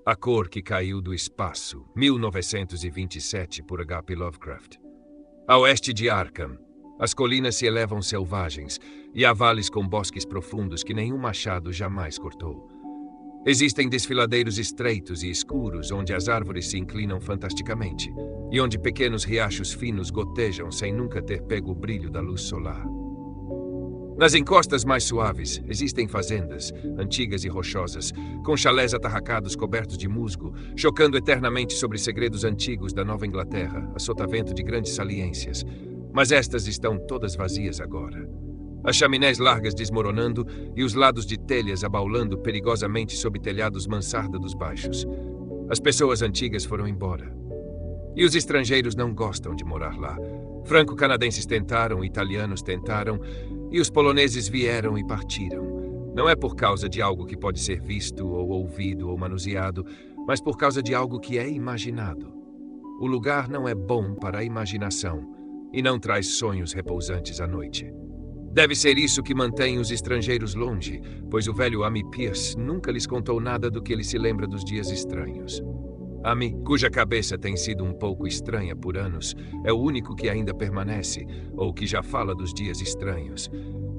A Cor que Caiu do Espaço, 1927, por H.P. Lovecraft. A oeste de Arkham, as colinas se elevam selvagens e há vales com bosques profundos que nenhum machado jamais cortou. Existem desfiladeiros estreitos e escuros onde as árvores se inclinam fantasticamente e onde pequenos riachos finos gotejam sem nunca ter pego o brilho da luz solar. Nas encostas mais suaves, existem fazendas, antigas e rochosas, com chalés atarracados cobertos de musgo, chocando eternamente sobre segredos antigos da Nova Inglaterra, a sotavento de grandes saliências. Mas estas estão todas vazias agora. As chaminés largas desmoronando e os lados de telhas abaulando perigosamente sob telhados mansarda dos baixos. As pessoas antigas foram embora. E os estrangeiros não gostam de morar lá. Franco-canadenses tentaram, italianos tentaram, e os poloneses vieram e partiram. Não é por causa de algo que pode ser visto, ou ouvido, ou manuseado, mas por causa de algo que é imaginado. O lugar não é bom para a imaginação e não traz sonhos repousantes à noite. Deve ser isso que mantém os estrangeiros longe, pois o velho Amy Pierce nunca lhes contou nada do que ele se lembra dos dias estranhos. Amy, cuja cabeça tem sido um pouco estranha por anos, é o único que ainda permanece, ou que já fala dos dias estranhos.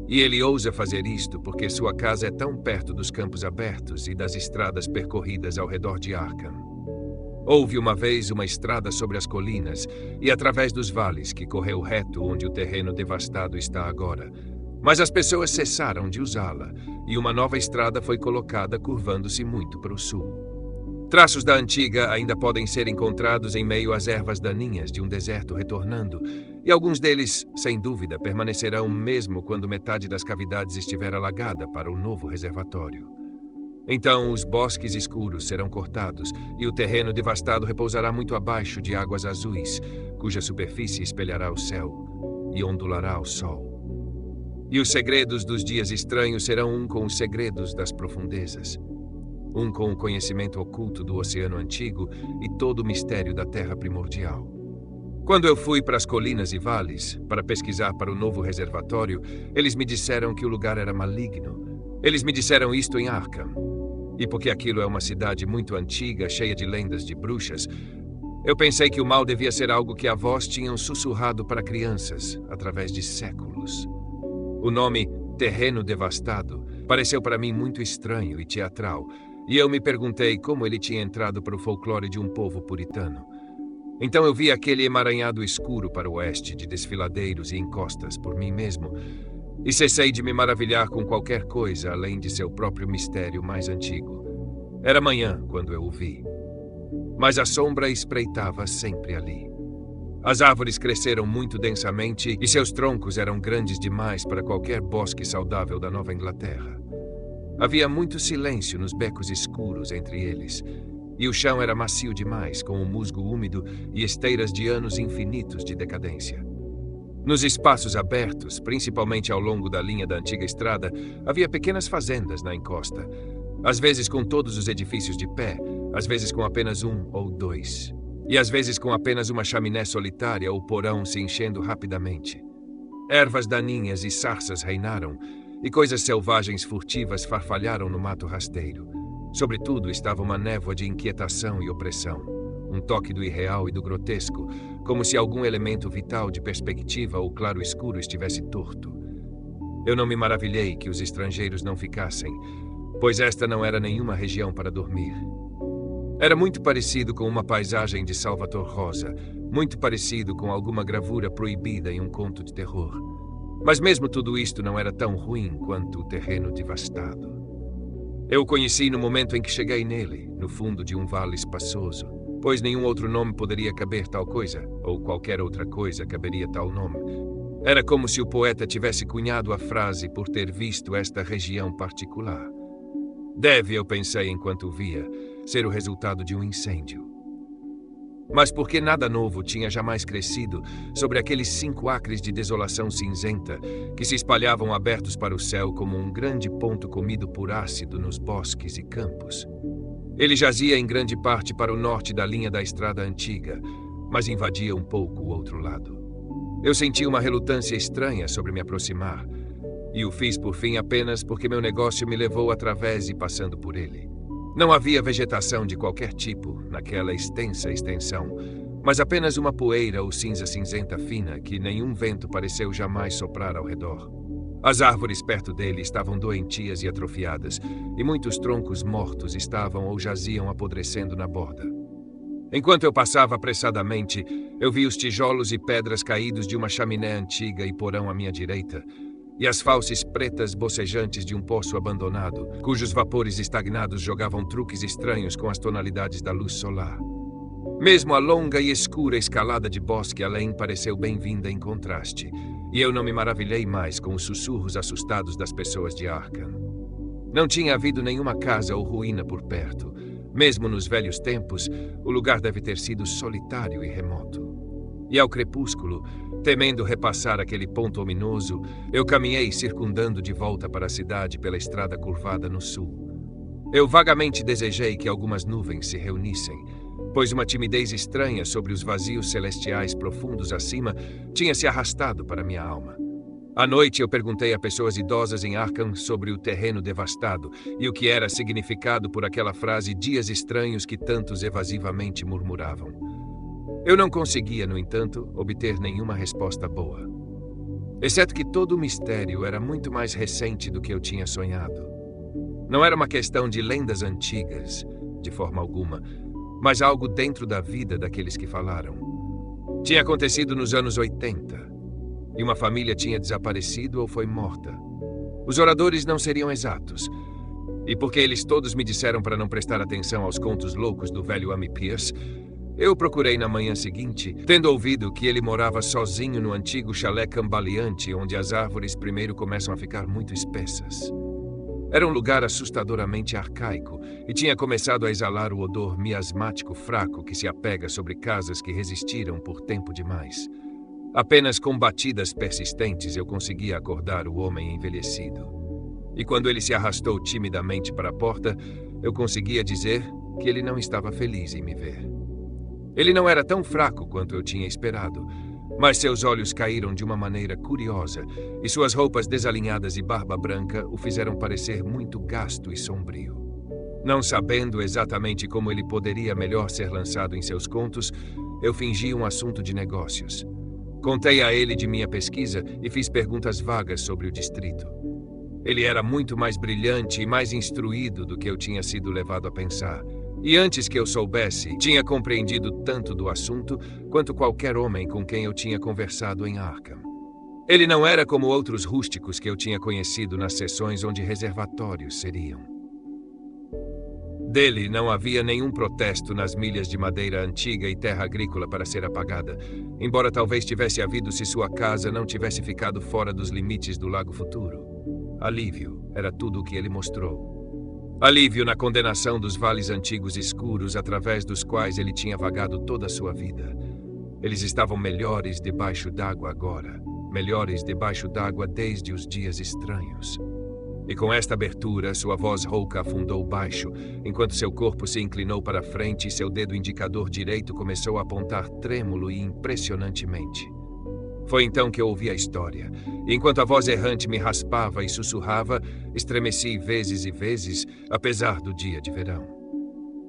E ele ousa fazer isto porque sua casa é tão perto dos campos abertos e das estradas percorridas ao redor de Arkham. Houve uma vez uma estrada sobre as colinas e através dos vales que correu reto onde o terreno devastado está agora. Mas as pessoas cessaram de usá-la e uma nova estrada foi colocada curvando-se muito para o sul. Traços da antiga ainda podem ser encontrados em meio às ervas daninhas de um deserto retornando, e alguns deles, sem dúvida, permanecerão mesmo quando metade das cavidades estiver alagada para o novo reservatório. Então os bosques escuros serão cortados e o terreno devastado repousará muito abaixo de águas azuis, cuja superfície espelhará o céu e ondulará o sol. E os segredos dos dias estranhos serão um com os segredos das profundezas. Um com o conhecimento oculto do oceano antigo e todo o mistério da terra primordial. Quando eu fui para as colinas e vales, para pesquisar para o novo reservatório, eles me disseram que o lugar era maligno. Eles me disseram isto em Arkham. E porque aquilo é uma cidade muito antiga, cheia de lendas de bruxas, eu pensei que o mal devia ser algo que avós tinham sussurrado para crianças, através de séculos. O nome Terreno Devastado pareceu para mim muito estranho e teatral, e eu me perguntei como ele tinha entrado para o folclore de um povo puritano. Então eu vi aquele emaranhado escuro para o oeste de desfiladeiros e encostas por mim mesmo, e cessei de me maravilhar com qualquer coisa além de seu próprio mistério mais antigo. Era manhã quando eu o vi, mas a sombra espreitava sempre ali. As árvores cresceram muito densamente e seus troncos eram grandes demais para qualquer bosque saudável da Nova Inglaterra. Havia muito silêncio nos becos escuros entre eles, e o chão era macio demais, com o musgo úmido e esteiras de anos infinitos de decadência. Nos espaços abertos, principalmente ao longo da linha da antiga estrada, havia pequenas fazendas na encosta, às vezes com todos os edifícios de pé, às vezes com apenas um ou dois, e às vezes com apenas uma chaminé solitária ou porão se enchendo rapidamente. Ervas daninhas e sarças reinaram, e coisas selvagens furtivas farfalharam no mato rasteiro. Sobretudo estava uma névoa de inquietação e opressão, um toque do irreal e do grotesco, como se algum elemento vital de perspectiva ou claro-escuro estivesse torto. Eu não me maravilhei que os estrangeiros não ficassem, pois esta não era nenhuma região para dormir. Era muito parecido com uma paisagem de Salvator Rosa, muito parecido com alguma gravura proibida em um conto de terror. Mas mesmo tudo isto não era tão ruim quanto o terreno devastado. Eu o conheci no momento em que cheguei nele, no fundo de um vale espaçoso, pois nenhum outro nome poderia caber tal coisa, ou qualquer outra coisa caberia tal nome. Era como se o poeta tivesse cunhado a frase por ter visto esta região particular. Deve, eu pensei enquanto o via, ser o resultado de um incêndio. Mas porque nada novo tinha jamais crescido sobre aqueles 5 acres de desolação cinzenta que se espalhavam abertos para o céu como um grande ponto comido por ácido nos bosques e campos. Ele jazia em grande parte para o norte da linha da estrada antiga, mas invadia um pouco o outro lado. Eu senti uma relutância estranha sobre me aproximar, e o fiz por fim apenas porque meu negócio me levou através e passando por ele. Não havia vegetação de qualquer tipo naquela extensa extensão, mas apenas uma poeira ou cinza cinzenta fina que nenhum vento pareceu jamais soprar ao redor. As árvores perto dele estavam doentias e atrofiadas, e muitos troncos mortos estavam ou jaziam apodrecendo na borda. Enquanto eu passava apressadamente, eu vi os tijolos e pedras caídos de uma chaminé antiga e porão à minha direita, e as fauces pretas bocejantes de um poço abandonado, cujos vapores estagnados jogavam truques estranhos com as tonalidades da luz solar. Mesmo a longa e escura escalada de bosque além pareceu bem-vinda em contraste, e eu não me maravilhei mais com os sussurros assustados das pessoas de Arkham. Não tinha havido nenhuma casa ou ruína por perto. Mesmo nos velhos tempos, o lugar deve ter sido solitário e remoto. E ao crepúsculo, temendo repassar aquele ponto ominoso, eu caminhei circundando de volta para a cidade pela estrada curvada no sul. Eu vagamente desejei que algumas nuvens se reunissem, pois uma timidez estranha sobre os vazios celestiais profundos acima tinha se arrastado para minha alma. À noite eu perguntei a pessoas idosas em Arkham sobre o terreno devastado e o que era significado por aquela frase dias estranhos que tantos evasivamente murmuravam. Eu não conseguia, no entanto, obter nenhuma resposta boa. Exceto que todo o mistério era muito mais recente do que eu tinha sonhado. Não era uma questão de lendas antigas, de forma alguma, mas algo dentro da vida daqueles que falaram. Tinha acontecido nos anos 80, e uma família tinha desaparecido ou foi morta. Os oradores não seriam exatos, e porque eles todos me disseram para não prestar atenção aos contos loucos do velho Amy Pierce, eu procurei na manhã seguinte, tendo ouvido que ele morava sozinho no antigo chalé cambaleante, onde as árvores primeiro começam a ficar muito espessas. Era um lugar assustadoramente arcaico e tinha começado a exalar o odor miasmático fraco que se apega sobre casas que resistiram por tempo demais. Apenas com batidas persistentes eu conseguia acordar o homem envelhecido. E quando ele se arrastou timidamente para a porta, eu conseguia dizer que ele não estava feliz em me ver. Ele não era tão fraco quanto eu tinha esperado, mas seus olhos caíram de uma maneira curiosa e suas roupas desalinhadas e barba branca o fizeram parecer muito gasto e sombrio. Não sabendo exatamente como ele poderia melhor ser lançado em seus contos, eu fingi um assunto de negócios. Contei a ele de minha pesquisa e fiz perguntas vagas sobre o distrito. Ele era muito mais brilhante e mais instruído do que eu tinha sido levado a pensar. E antes que eu soubesse, tinha compreendido tanto do assunto quanto qualquer homem com quem eu tinha conversado em Arkham. Ele não era como outros rústicos que eu tinha conhecido nas sessões onde reservatórios seriam. Dele não havia nenhum protesto nas milhas de madeira antiga e terra agrícola para ser apagada, embora talvez tivesse havido se sua casa não tivesse ficado fora dos limites do Lago Futuro. Alívio era tudo o que ele mostrou. Alívio na condenação dos vales antigos escuros através dos quais ele tinha vagado toda a sua vida. Eles estavam melhores debaixo d'água agora, melhores debaixo d'água desde os dias estranhos. E com esta abertura, sua voz rouca afundou baixo, enquanto seu corpo se inclinou para frente e seu dedo indicador direito começou a apontar trêmulo e impressionantemente. Foi então que eu ouvi a história, e enquanto a voz errante me raspava e sussurrava, estremeci vezes e vezes, apesar do dia de verão.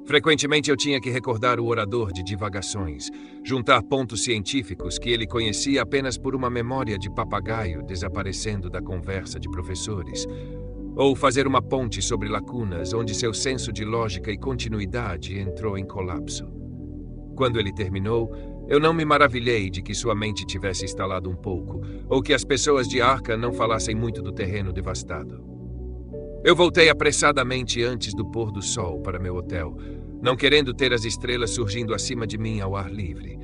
Frequentemente eu tinha que recordar o orador de divagações, juntar pontos científicos que ele conhecia apenas por uma memória de papagaio desaparecendo da conversa de professores, ou fazer uma ponte sobre lacunas onde seu senso de lógica e continuidade entrou em colapso. Quando ele terminou, eu não me maravilhei de que sua mente tivesse estalado um pouco, ou que as pessoas de Arkham não falassem muito do terreno devastado. Eu voltei apressadamente antes do pôr do sol para meu hotel, não querendo ter as estrelas surgindo acima de mim ao ar livre.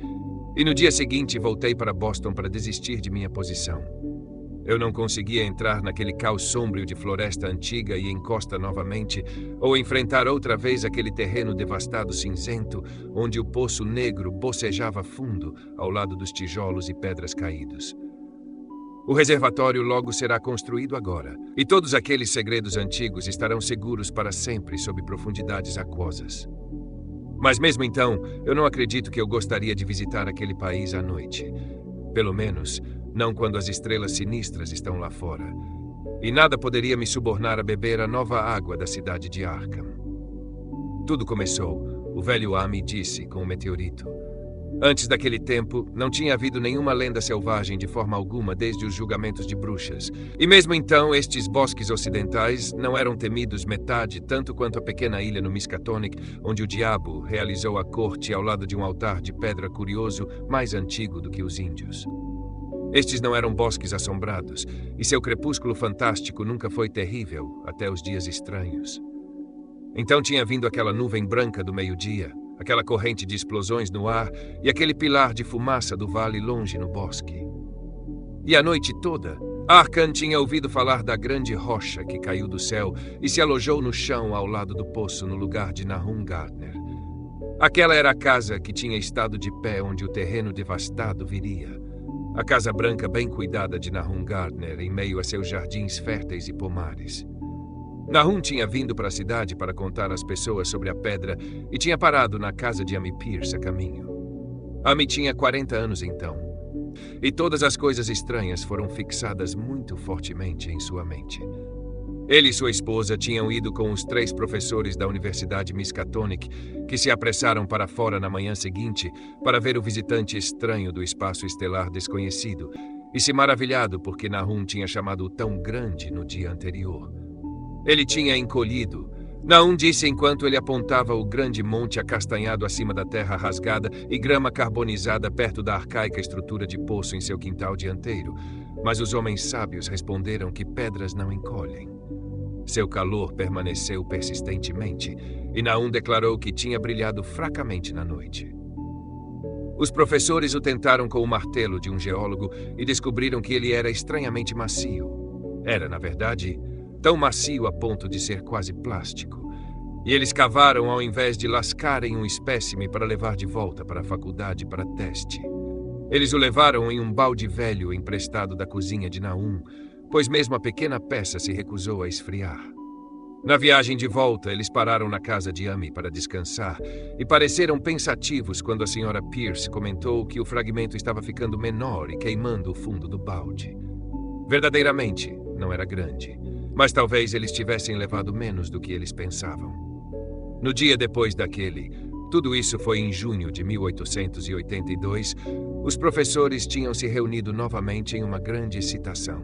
E no dia seguinte voltei para Boston para desistir de minha posição. Eu não conseguia entrar naquele caos sombrio de floresta antiga e encosta novamente, ou enfrentar outra vez aquele terreno devastado cinzento, onde o poço negro bocejava fundo ao lado dos tijolos e pedras caídos. O reservatório logo será construído agora, e todos aqueles segredos antigos estarão seguros para sempre sob profundidades aquosas. Mas mesmo então, eu não acredito que eu gostaria de visitar aquele país à noite. Pelo menos, não quando as estrelas sinistras estão lá fora. E nada poderia me subornar a beber a nova água da cidade de Arkham. Tudo começou, o velho Ami disse, com o meteorito. Antes daquele tempo, não tinha havido nenhuma lenda selvagem de forma alguma desde os julgamentos de bruxas. E mesmo então, estes bosques ocidentais não eram temidos metade tanto quanto a pequena ilha no Miskatonic, onde o diabo realizou a corte ao lado de um altar de pedra curioso mais antigo do que os índios. Estes não eram bosques assombrados, e seu crepúsculo fantástico nunca foi terrível até os dias estranhos. Então tinha vindo aquela nuvem branca do meio-dia, aquela corrente de explosões no ar e aquele pilar de fumaça do vale longe no bosque. E a noite toda, Arkan tinha ouvido falar da grande rocha que caiu do céu e se alojou no chão ao lado do poço no lugar de Nahum Gardner. Aquela era a casa que tinha estado de pé onde o terreno devastado viria. A casa branca bem cuidada de Nahum Gardner em meio a seus jardins férteis e pomares. Nahum tinha vindo para a cidade para contar às pessoas sobre a pedra e tinha parado na casa de Amy Pierce a caminho. Amy tinha 40 anos então, e todas as coisas estranhas foram fixadas muito fortemente em sua mente. Ele e sua esposa tinham ido com os 3 professores da Universidade Miskatonic, que se apressaram para fora na manhã seguinte para ver o visitante estranho do espaço estelar desconhecido e se maravilhado porque Nahum tinha chamado-o tão grande no dia anterior. Ele tinha encolhido. Nahum disse enquanto ele apontava o grande monte acastanhado acima da terra rasgada e grama carbonizada perto da arcaica estrutura de poço em seu quintal dianteiro. Mas os homens sábios responderam que pedras não encolhem. Seu calor permaneceu persistentemente, e Nahum declarou que tinha brilhado fracamente na noite. Os professores o tentaram com o martelo de um geólogo e descobriram que ele era estranhamente macio. Era, na verdade, tão macio a ponto de ser quase plástico. E eles cavaram ao invés de lascarem um espécime para levar de volta para a faculdade para teste. Eles o levaram em um balde velho emprestado da cozinha de Nahum, pois mesmo a pequena peça se recusou a esfriar. Na viagem de volta, eles pararam na casa de Amy para descansar e pareceram pensativos quando a senhora Pierce comentou que o fragmento estava ficando menor e queimando o fundo do balde. Verdadeiramente, não era grande, mas talvez eles tivessem levado menos do que eles pensavam. No dia depois daquele, tudo isso foi em junho de 1882, os professores tinham se reunido novamente em uma grande excitação.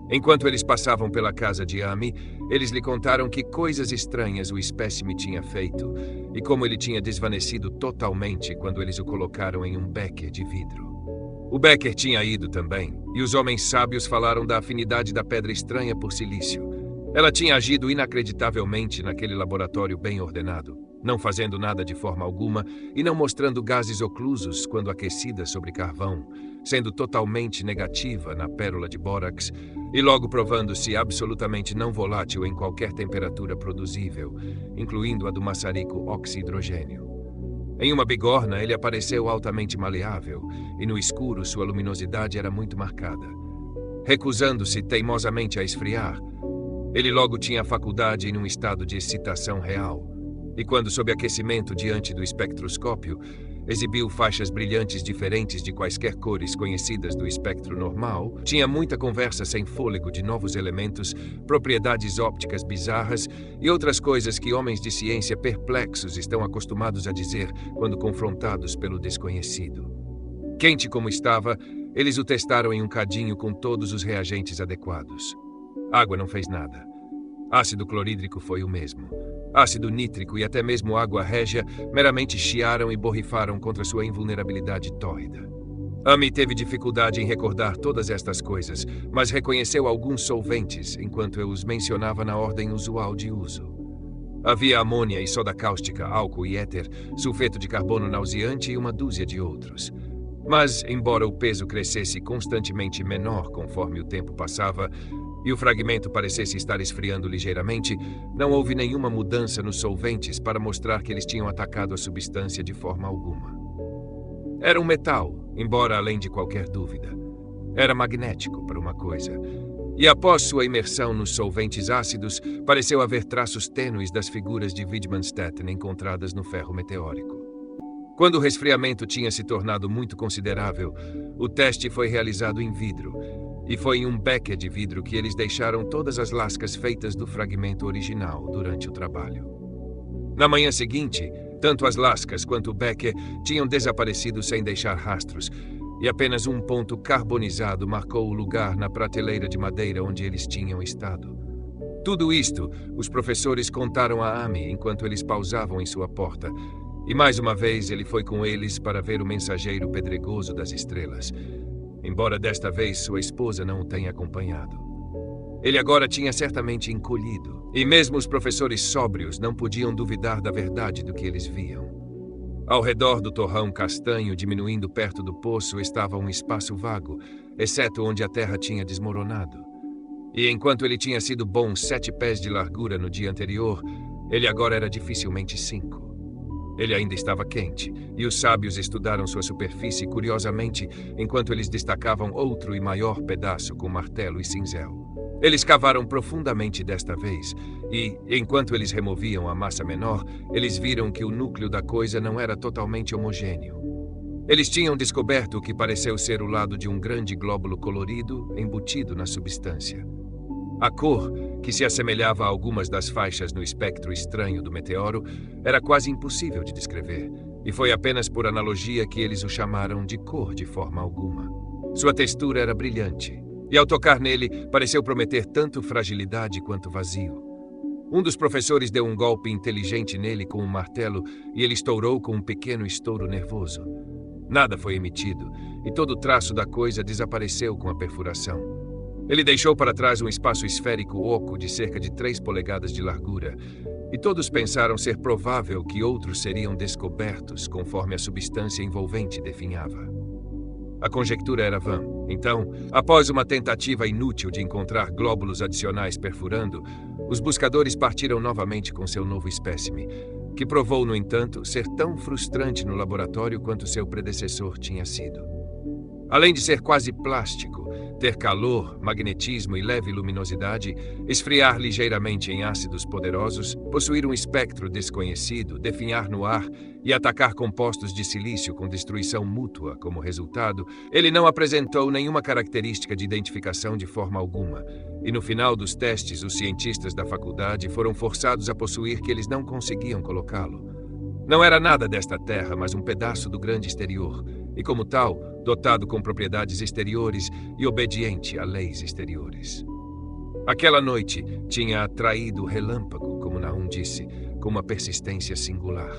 Enquanto eles passavam pela casa de Amy, eles lhe contaram que coisas estranhas o espécime tinha feito e como ele tinha desvanecido totalmente quando eles o colocaram em um becker de vidro. O becker tinha ido também, e os homens sábios falaram da afinidade da pedra estranha por silício. Ela tinha agido inacreditavelmente naquele laboratório bem ordenado, não fazendo nada de forma alguma e não mostrando gases oclusos quando aquecida sobre carvão, sendo totalmente negativa na pérola de bórax e logo provando-se absolutamente não volátil em qualquer temperatura produzível, incluindo a do maçarico oxi-hidrogênio. Em uma bigorna, ele apareceu altamente maleável e no escuro sua luminosidade era muito marcada. Recusando-se teimosamente a esfriar, ele logo tinha a faculdade em um estado de excitação real, e quando sob aquecimento diante do espectroscópio, exibiu faixas brilhantes diferentes de quaisquer cores conhecidas do espectro normal, tinha muita conversa sem fôlego de novos elementos, propriedades ópticas bizarras e outras coisas que homens de ciência perplexos estão acostumados a dizer quando confrontados pelo desconhecido. Quente como estava, eles o testaram em um cadinho com todos os reagentes adequados. Água não fez nada. Ácido clorídrico foi o mesmo. Ácido nítrico e até mesmo água régia meramente chiaram e borrifaram contra sua invulnerabilidade tórrida. Amy teve dificuldade em recordar todas estas coisas, mas reconheceu alguns solventes enquanto eu os mencionava na ordem usual de uso. Havia amônia e soda cáustica, álcool e éter, sulfeto de carbono nauseante e uma dúzia de outros. Mas, embora o peso crescesse constantemente menor conforme o tempo passava, e o fragmento parecesse estar esfriando ligeiramente, não houve nenhuma mudança nos solventes para mostrar que eles tinham atacado a substância de forma alguma. Era um metal, embora além de qualquer dúvida. Era magnético, para uma coisa. E após sua imersão nos solventes ácidos, pareceu haver traços tênues das figuras de Widmanstätten encontradas no ferro meteórico. Quando o resfriamento tinha se tornado muito considerável, o teste foi realizado em vidro, e foi em um becker de vidro que eles deixaram todas as lascas feitas do fragmento original durante o trabalho. Na manhã seguinte, tanto as lascas quanto o Becker tinham desaparecido sem deixar rastros, e apenas um ponto carbonizado marcou o lugar na prateleira de madeira onde eles tinham estado. Tudo isto, os professores contaram a Amy enquanto eles pausavam em sua porta, e mais uma vez ele foi com eles para ver o mensageiro pedregoso das estrelas, embora desta vez sua esposa não o tenha acompanhado. Ele agora tinha certamente encolhido, e mesmo os professores sóbrios não podiam duvidar da verdade do que eles viam. Ao redor do torrão castanho, diminuindo perto do poço, estava um espaço vago, exceto onde a terra tinha desmoronado. E enquanto ele tinha sido bons 7 pés de largura no dia anterior, ele agora era dificilmente 5. Ele ainda estava quente, e os sábios estudaram sua superfície curiosamente enquanto eles destacavam outro e maior pedaço com martelo e cinzel. Eles cavaram profundamente desta vez, e, enquanto eles removiam a massa menor, eles viram que o núcleo da coisa não era totalmente homogêneo. Eles tinham descoberto o que pareceu ser o lado de um grande glóbulo colorido embutido na substância. A cor, que se assemelhava a algumas das faixas no espectro estranho do meteoro, era quase impossível de descrever, e foi apenas por analogia que eles o chamaram de cor de forma alguma. Sua textura era brilhante, e ao tocar nele, pareceu prometer tanto fragilidade quanto vazio. Um dos professores deu um golpe inteligente nele com um martelo e ele estourou com um pequeno estouro nervoso. Nada foi emitido, e todo o traço da coisa desapareceu com a perfuração. Ele deixou para trás um espaço esférico oco de cerca de 3 polegadas de largura, e todos pensaram ser provável que outros seriam descobertos conforme a substância envolvente definhava. A conjectura era vã. Então, após uma tentativa inútil de encontrar glóbulos adicionais perfurando, os buscadores partiram novamente com seu novo espécime, que provou, no entanto, ser tão frustrante no laboratório quanto seu predecessor tinha sido. Além de ser quase plástico, ter calor, magnetismo e leve luminosidade, esfriar ligeiramente em ácidos poderosos, possuir um espectro desconhecido, definhar no ar e atacar compostos de silício com destruição mútua como resultado, ele não apresentou nenhuma característica de identificação de forma alguma, e no final dos testes os cientistas da faculdade foram forçados a possuir que eles não conseguiam colocá-lo. Não era nada desta terra, mas um pedaço do grande exterior, e como tal, dotado com propriedades exteriores e obediente a leis exteriores. Aquela noite tinha atraído o relâmpago, como Nahum disse, com uma persistência singular.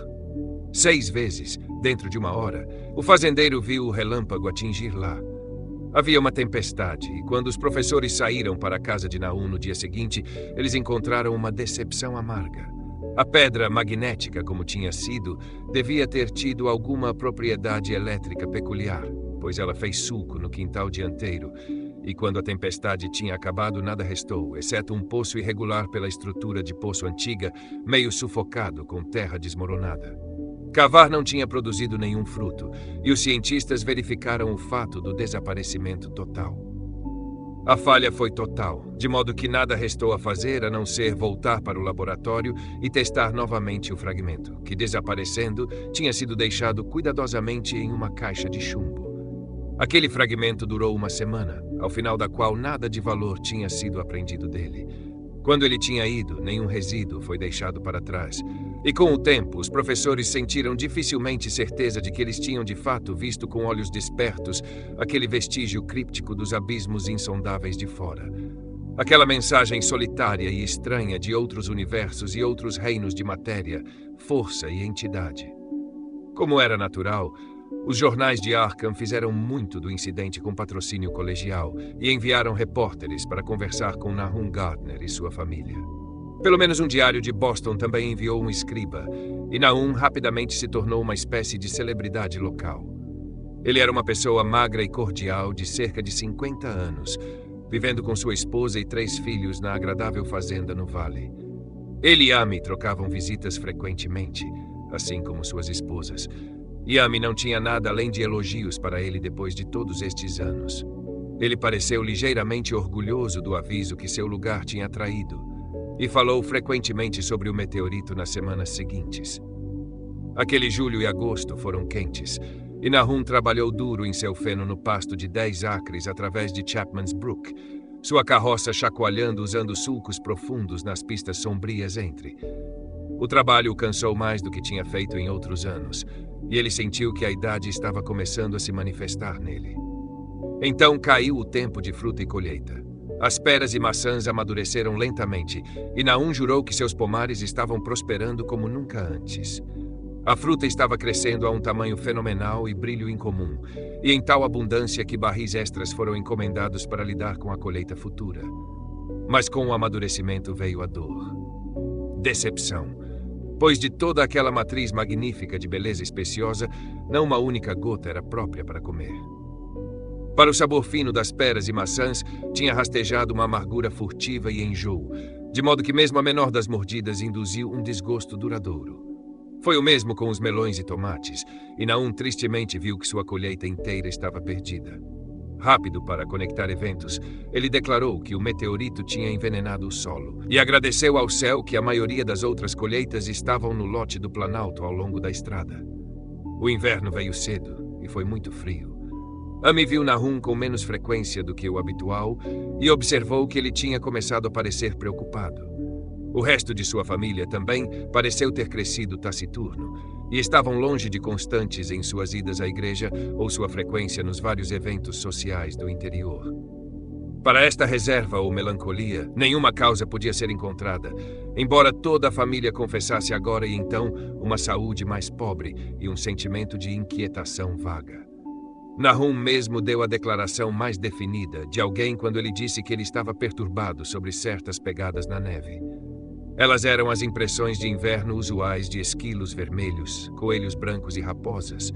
6 vezes, dentro de 1 hora, o fazendeiro viu o relâmpago atingir lá. Havia uma tempestade, e quando os professores saíram para a casa de Nahum no dia seguinte, eles encontraram uma decepção amarga. A pedra magnética, como tinha sido, devia ter tido alguma propriedade elétrica peculiar, pois ela fez sulco no quintal dianteiro, e quando a tempestade tinha acabado, nada restou, exceto um poço irregular pela estrutura de poço antiga, meio sufocado com terra desmoronada. Cavar não tinha produzido nenhum fruto, e os cientistas verificaram o fato do desaparecimento total. A falha foi total, de modo que nada restou a fazer a não ser voltar para o laboratório e testar novamente o fragmento, que, desaparecendo, tinha sido deixado cuidadosamente em uma caixa de chumbo. Aquele fragmento durou 1 semana, ao final da qual nada de valor tinha sido apreendido dele. Quando ele tinha ido, nenhum resíduo foi deixado para trás. E com o tempo, os professores sentiram dificilmente certeza de que eles tinham de fato visto com olhos despertos aquele vestígio críptico dos abismos insondáveis de fora. Aquela mensagem solitária e estranha de outros universos e outros reinos de matéria, força e entidade. Como era natural, os jornais de Arkham fizeram muito do incidente com patrocínio colegial e enviaram repórteres para conversar com Nahum Gardner e sua família. Pelo menos um diário de Boston também enviou um escriba, e Nahum rapidamente se tornou uma espécie de celebridade local. Ele era uma pessoa magra e cordial de cerca de 50 anos, vivendo com sua esposa e 3 filhos na agradável fazenda no vale. Ele e Amy trocavam visitas frequentemente, assim como suas esposas. E Amy não tinha nada além de elogios para ele depois de todos estes anos. Ele pareceu ligeiramente orgulhoso do aviso que seu lugar tinha traído, e falou frequentemente sobre o meteorito nas semanas seguintes. Aquele julho e agosto foram quentes, e Nahum trabalhou duro em seu feno no pasto de 10 acres através de Chapman's Brook, sua carroça chacoalhando usando sulcos profundos nas pistas sombrias entre. O trabalho o cansou mais do que tinha feito em outros anos, e ele sentiu que a idade estava começando a se manifestar nele. Então caiu o tempo de fruta e colheita. As peras e maçãs amadureceram lentamente, e Nahum jurou que seus pomares estavam prosperando como nunca antes. A fruta estava crescendo a um tamanho fenomenal e brilho incomum, e em tal abundância que barris extras foram encomendados para lidar com a colheita futura. Mas com o amadurecimento veio a dor. Decepção, pois de toda aquela matriz magnífica de beleza especiosa, não uma única gota era própria para comer. Para o sabor fino das peras e maçãs, tinha rastejado uma amargura furtiva e enjoo, de modo que mesmo a menor das mordidas induziu um desgosto duradouro. Foi o mesmo com os melões e tomates, e Nahum tristemente viu que sua colheita inteira estava perdida. Rápido para conectar eventos, ele declarou que o meteorito tinha envenenado o solo e agradeceu ao céu que a maioria das outras colheitas estavam no lote do Planalto ao longo da estrada. O inverno veio cedo e foi muito frio. Amy viu Nahum com menos frequência do que o habitual e observou que ele tinha começado a parecer preocupado. O resto de sua família também pareceu ter crescido taciturno e estavam longe de constantes em suas idas à igreja ou sua frequência nos vários eventos sociais do interior. Para esta reserva ou melancolia, nenhuma causa podia ser encontrada, embora toda a família confessasse agora e então uma saúde mais pobre e um sentimento de inquietação vaga. Nahum mesmo deu a declaração mais definida de alguém quando ele disse que ele estava perturbado sobre certas pegadas na neve. Elas eram as impressões de inverno usuais de esquilos vermelhos, coelhos brancos e raposas.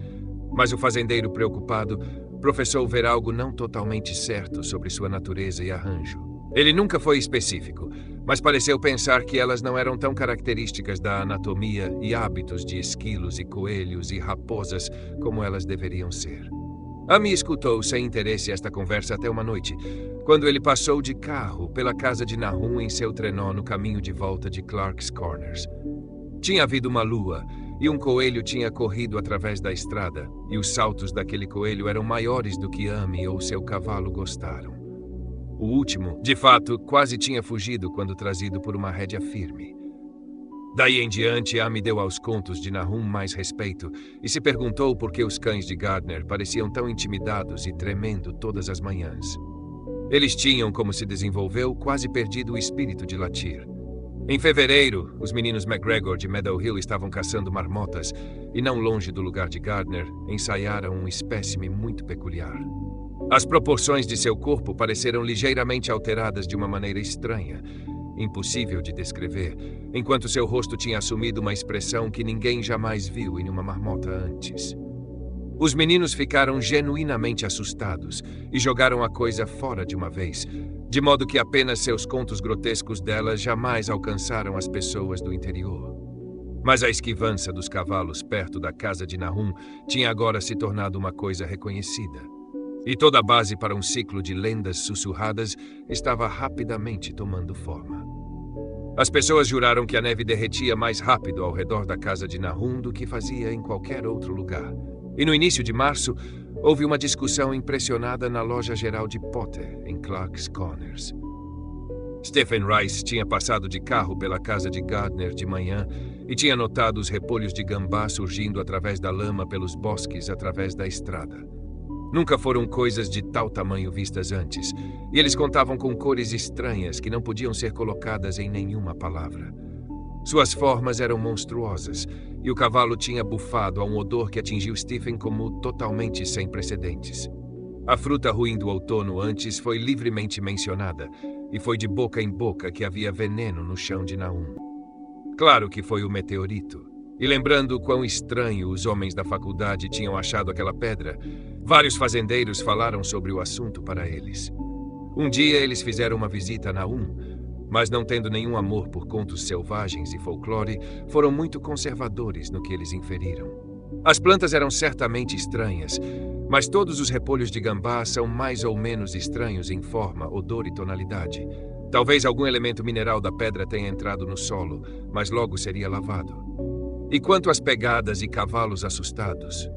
Mas o fazendeiro preocupado professou ver algo não totalmente certo sobre sua natureza e arranjo. Ele nunca foi específico, mas pareceu pensar que elas não eram tão características da anatomia e hábitos de esquilos e coelhos e raposas como elas deveriam ser. Amy escutou sem interesse esta conversa até uma noite, quando ele passou de carro pela casa de Nahum em seu trenó no caminho de volta de Clark's Corners. Tinha havido uma lua, e um coelho tinha corrido através da estrada, e os saltos daquele coelho eram maiores do que Amy ou seu cavalo gostaram. O último, de fato, quase tinha fugido quando trazido por uma rédea firme. Daí em diante, Amy deu aos contos de Nahum mais respeito e se perguntou por que os cães de Gardner pareciam tão intimidados e tremendo todas as manhãs. Eles tinham, como se desenvolveu, quase perdido o espírito de latir. Em fevereiro, os meninos McGregor de Meadow Hill estavam caçando marmotas e, não longe do lugar de Gardner, ensaiaram um espécime muito peculiar. As proporções de seu corpo pareceram ligeiramente alteradas de uma maneira estranha, impossível de descrever, enquanto seu rosto tinha assumido uma expressão que ninguém jamais viu em uma marmota antes. Os meninos ficaram genuinamente assustados e jogaram a coisa fora de uma vez, de modo que apenas seus contos grotescos delas jamais alcançaram as pessoas do interior. Mas a esquivança dos cavalos perto da casa de Nahum tinha agora se tornado uma coisa reconhecida. E toda a base para um ciclo de lendas sussurradas estava rapidamente tomando forma. As pessoas juraram que a neve derretia mais rápido ao redor da casa de Nahum do que fazia em qualquer outro lugar. E no início de março, houve uma discussão impressionada na loja geral de Potter, em Clark's Corners. Stephen Rice tinha passado de carro pela casa de Gardner de manhã e tinha notado os repolhos de gambá surgindo através da lama pelos bosques através da estrada. Nunca foram coisas de tal tamanho vistas antes, e eles contavam com cores estranhas que não podiam ser colocadas em nenhuma palavra. Suas formas eram monstruosas, e o cavalo tinha bufado a um odor que atingiu Stephen como totalmente sem precedentes. A fruta ruim do outono antes foi livremente mencionada, e foi de boca em boca que havia veneno no chão de Nahum. Claro que foi o meteorito. E lembrando quão estranho os homens da faculdade tinham achado aquela pedra, vários fazendeiros falaram sobre o assunto para eles. Um dia eles fizeram uma visita a Nahum, mas não tendo nenhum amor por contos selvagens e folclore, foram muito conservadores no que eles inferiram. As plantas eram certamente estranhas, mas todos os repolhos de gambá são mais ou menos estranhos em forma, odor e tonalidade. Talvez algum elemento mineral da pedra tenha entrado no solo, mas logo seria lavado. E quanto às pegadas e cavalos assustados?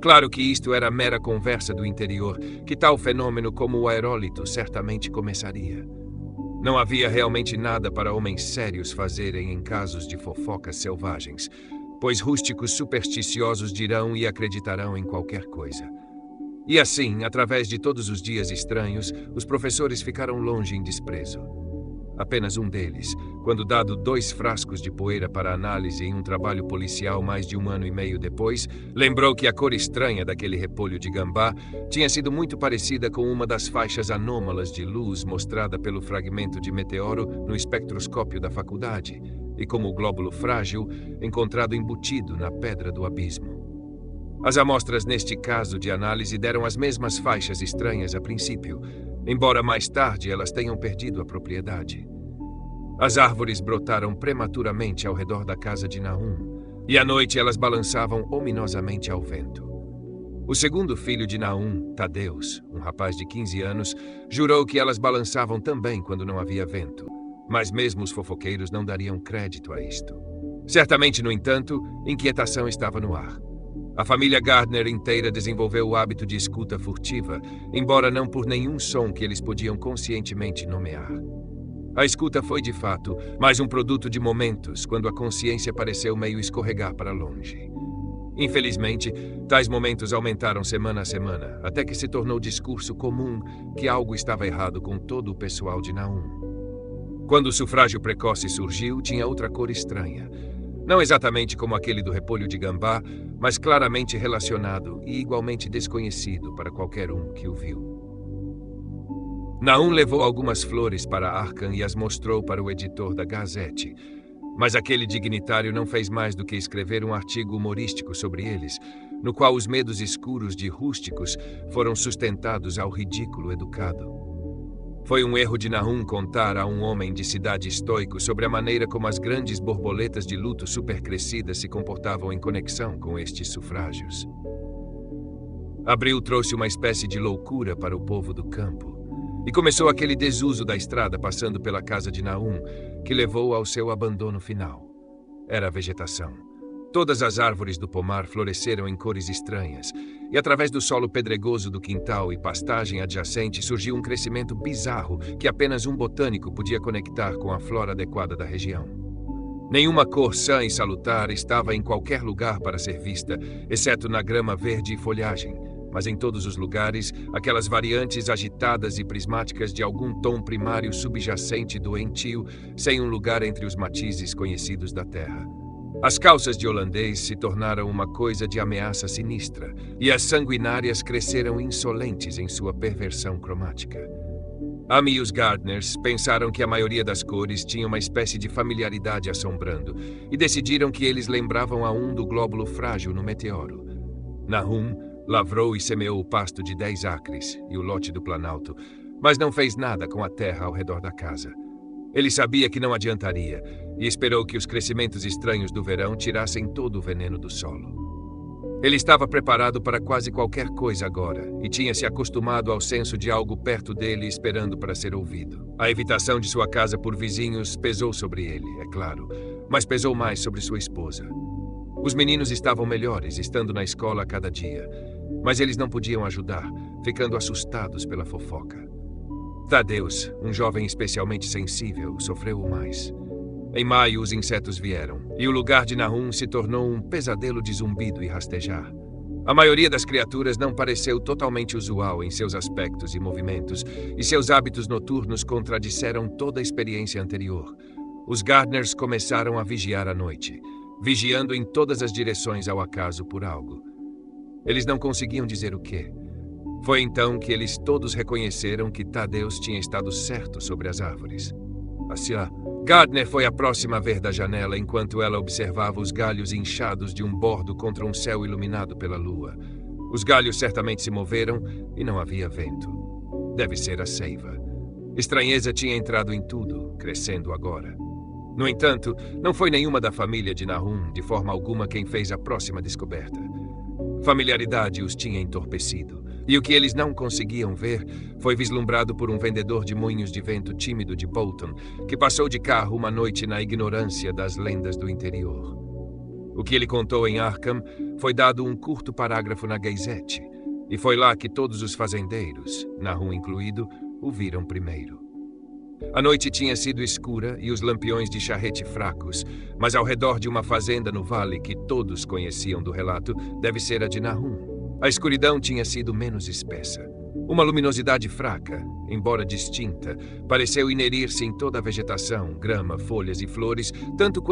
Claro que isto era mera conversa do interior, que tal fenômeno como o aerólito certamente começaria. Não havia realmente nada para homens sérios fazerem em casos de fofocas selvagens, pois rústicos supersticiosos dirão e acreditarão em qualquer coisa. E assim, através de todos os dias estranhos, os professores ficaram longe em desprezo. Apenas um deles, quando dado 2 frascos de poeira para análise em um trabalho policial mais de 1 ano e meio depois, lembrou que a cor estranha daquele repolho de gambá tinha sido muito parecida com uma das faixas anômalas de luz mostrada pelo fragmento de meteoro no espectroscópio da faculdade, e como o glóbulo frágil encontrado embutido na pedra do abismo. As amostras neste caso de análise deram as mesmas faixas estranhas a princípio, embora mais tarde elas tenham perdido a propriedade. As árvores brotaram prematuramente ao redor da casa de Nahum, e à noite elas balançavam ominosamente ao vento. O segundo filho de Nahum, Tadeus, um rapaz de 15 anos, jurou que elas balançavam também quando não havia vento, mas mesmo os fofoqueiros não dariam crédito a isto. Certamente, no entanto, inquietação estava no ar. A família Gardner inteira desenvolveu o hábito de escuta furtiva, embora não por nenhum som que eles podiam conscientemente nomear. A escuta foi, de fato, mais um produto de momentos, quando a consciência pareceu meio escorregar para longe. Infelizmente, tais momentos aumentaram semana a semana, até que se tornou discurso comum que algo estava errado com todo o pessoal de Nahum. Quando o sufrágio precoce surgiu, tinha outra cor estranha. Não exatamente como aquele do repolho de gambá, mas claramente relacionado e igualmente desconhecido para qualquer um que o viu. Nahum levou algumas flores para Arkham e as mostrou para o editor da Gazette, mas aquele dignitário não fez mais do que escrever um artigo humorístico sobre eles, no qual os medos escuros de rústicos foram sustentados ao ridículo educado. Foi um erro de Nahum contar a um homem de cidade estoico sobre a maneira como as grandes borboletas de luto supercrescidas se comportavam em conexão com estes sufrágios. Abril trouxe uma espécie de loucura para o povo do campo, e começou aquele desuso da estrada passando pela casa de Nahum, que levou ao seu abandono final. Era a vegetação. Todas as árvores do pomar floresceram em cores estranhas, e através do solo pedregoso do quintal e pastagem adjacente surgiu um crescimento bizarro que apenas um botânico podia conectar com a flora adequada da região. Nenhuma cor sã e salutar estava em qualquer lugar para ser vista, exceto na grama verde e folhagem, mas em todos os lugares, aquelas variantes agitadas e prismáticas de algum tom primário subjacente doentio, sem um lugar entre os matizes conhecidos da terra. As calças de holandês se tornaram uma coisa de ameaça sinistra, e as sanguinárias cresceram insolentes em sua perversão cromática. Amy e os Gardners pensaram que a maioria das cores tinha uma espécie de familiaridade assombrando, e decidiram que eles lembravam a um do glóbulo frágil no meteoro. Nahum lavrou e semeou o pasto de 10 acres e o lote do Planalto, mas não fez nada com a terra ao redor da casa. Ele sabia que não adiantaria e esperou que os crescimentos estranhos do verão tirassem todo o veneno do solo. Ele estava preparado para quase qualquer coisa agora e tinha se acostumado ao senso de algo perto dele esperando para ser ouvido. A evitação de sua casa por vizinhos pesou sobre ele, é claro, mas pesou mais sobre sua esposa. Os meninos estavam melhores, estando na escola a cada dia, mas eles não podiam ajudar, ficando assustados pela fofoca. Tadeus, um jovem especialmente sensível, sofreu o mais. Em maio, os insetos vieram, e o lugar de Nahum se tornou um pesadelo de zumbido e rastejar. A maioria das criaturas não pareceu totalmente usual em seus aspectos e movimentos, e seus hábitos noturnos contradisseram toda a experiência anterior. Os Gardners começaram a vigiar à noite, vigiando em todas as direções ao acaso por algo. Eles não conseguiam dizer o quê. Foi então que eles todos reconheceram que Tadeus tinha estado certo sobre as árvores. Gardner foi a próxima a ver da janela enquanto ela observava os galhos inchados de um bordo contra um céu iluminado pela lua. Os galhos certamente se moveram e não havia vento. Deve ser a seiva. Estranheza tinha entrado em tudo, crescendo agora. No entanto, não foi nenhuma da família de Nahum, de forma alguma, quem fez a próxima descoberta. Familiaridade os tinha entorpecido, e o que eles não conseguiam ver foi vislumbrado por um vendedor de moinhos de vento tímido de Bolton, que passou de carro uma noite na ignorância das lendas do interior. O que ele contou em Arkham foi dado um curto parágrafo na Gazette, e foi lá que todos os fazendeiros, Nahum incluído, o viram primeiro. A noite tinha sido escura e os lampiões de charrete fracos, mas ao redor de uma fazenda no vale que todos conheciam do relato, deve ser a de Nahum. A escuridão tinha sido menos espessa. Uma luminosidade fraca, embora distinta, pareceu inerir-se em toda a vegetação, grama, folhas e flores, tanto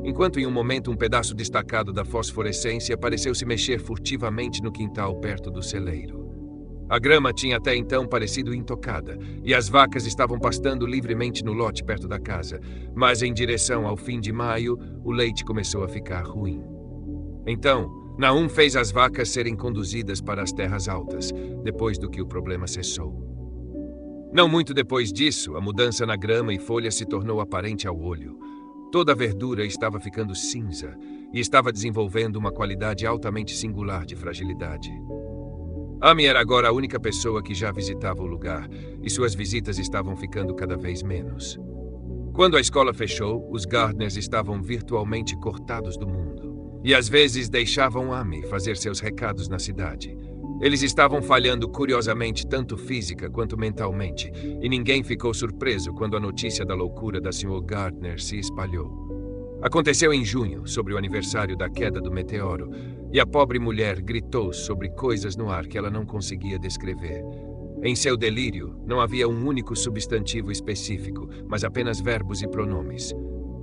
enquanto em um momento um pedaço destacado da fosforescência pareceu se mexer furtivamente no quintal perto do celeiro. A grama tinha até então parecido intocada, e as vacas estavam pastando livremente no lote perto da casa, mas em direção ao fim de maio, o leite começou a ficar ruim. Então, Nahum fez as vacas serem conduzidas para as terras altas, depois do que o problema cessou. Não muito depois disso, a mudança na grama e folhas se tornou aparente ao olho. Toda a verdura estava ficando cinza e estava desenvolvendo uma qualidade altamente singular de fragilidade. Amy era agora a única pessoa que já visitava o lugar, e suas visitas estavam ficando cada vez menos. Quando a escola fechou, os Gardners estavam virtualmente cortados do mundo. E às vezes deixavam Amy fazer seus recados na cidade. Eles estavam falhando curiosamente tanto física quanto mentalmente, e ninguém ficou surpreso quando a notícia da loucura da Sra. Gardner se espalhou. Aconteceu em junho, sobre o aniversário da queda do meteoro, e a pobre mulher gritou sobre coisas no ar que ela não conseguia descrever. Em seu delírio, não havia um único substantivo específico, mas apenas verbos e pronomes.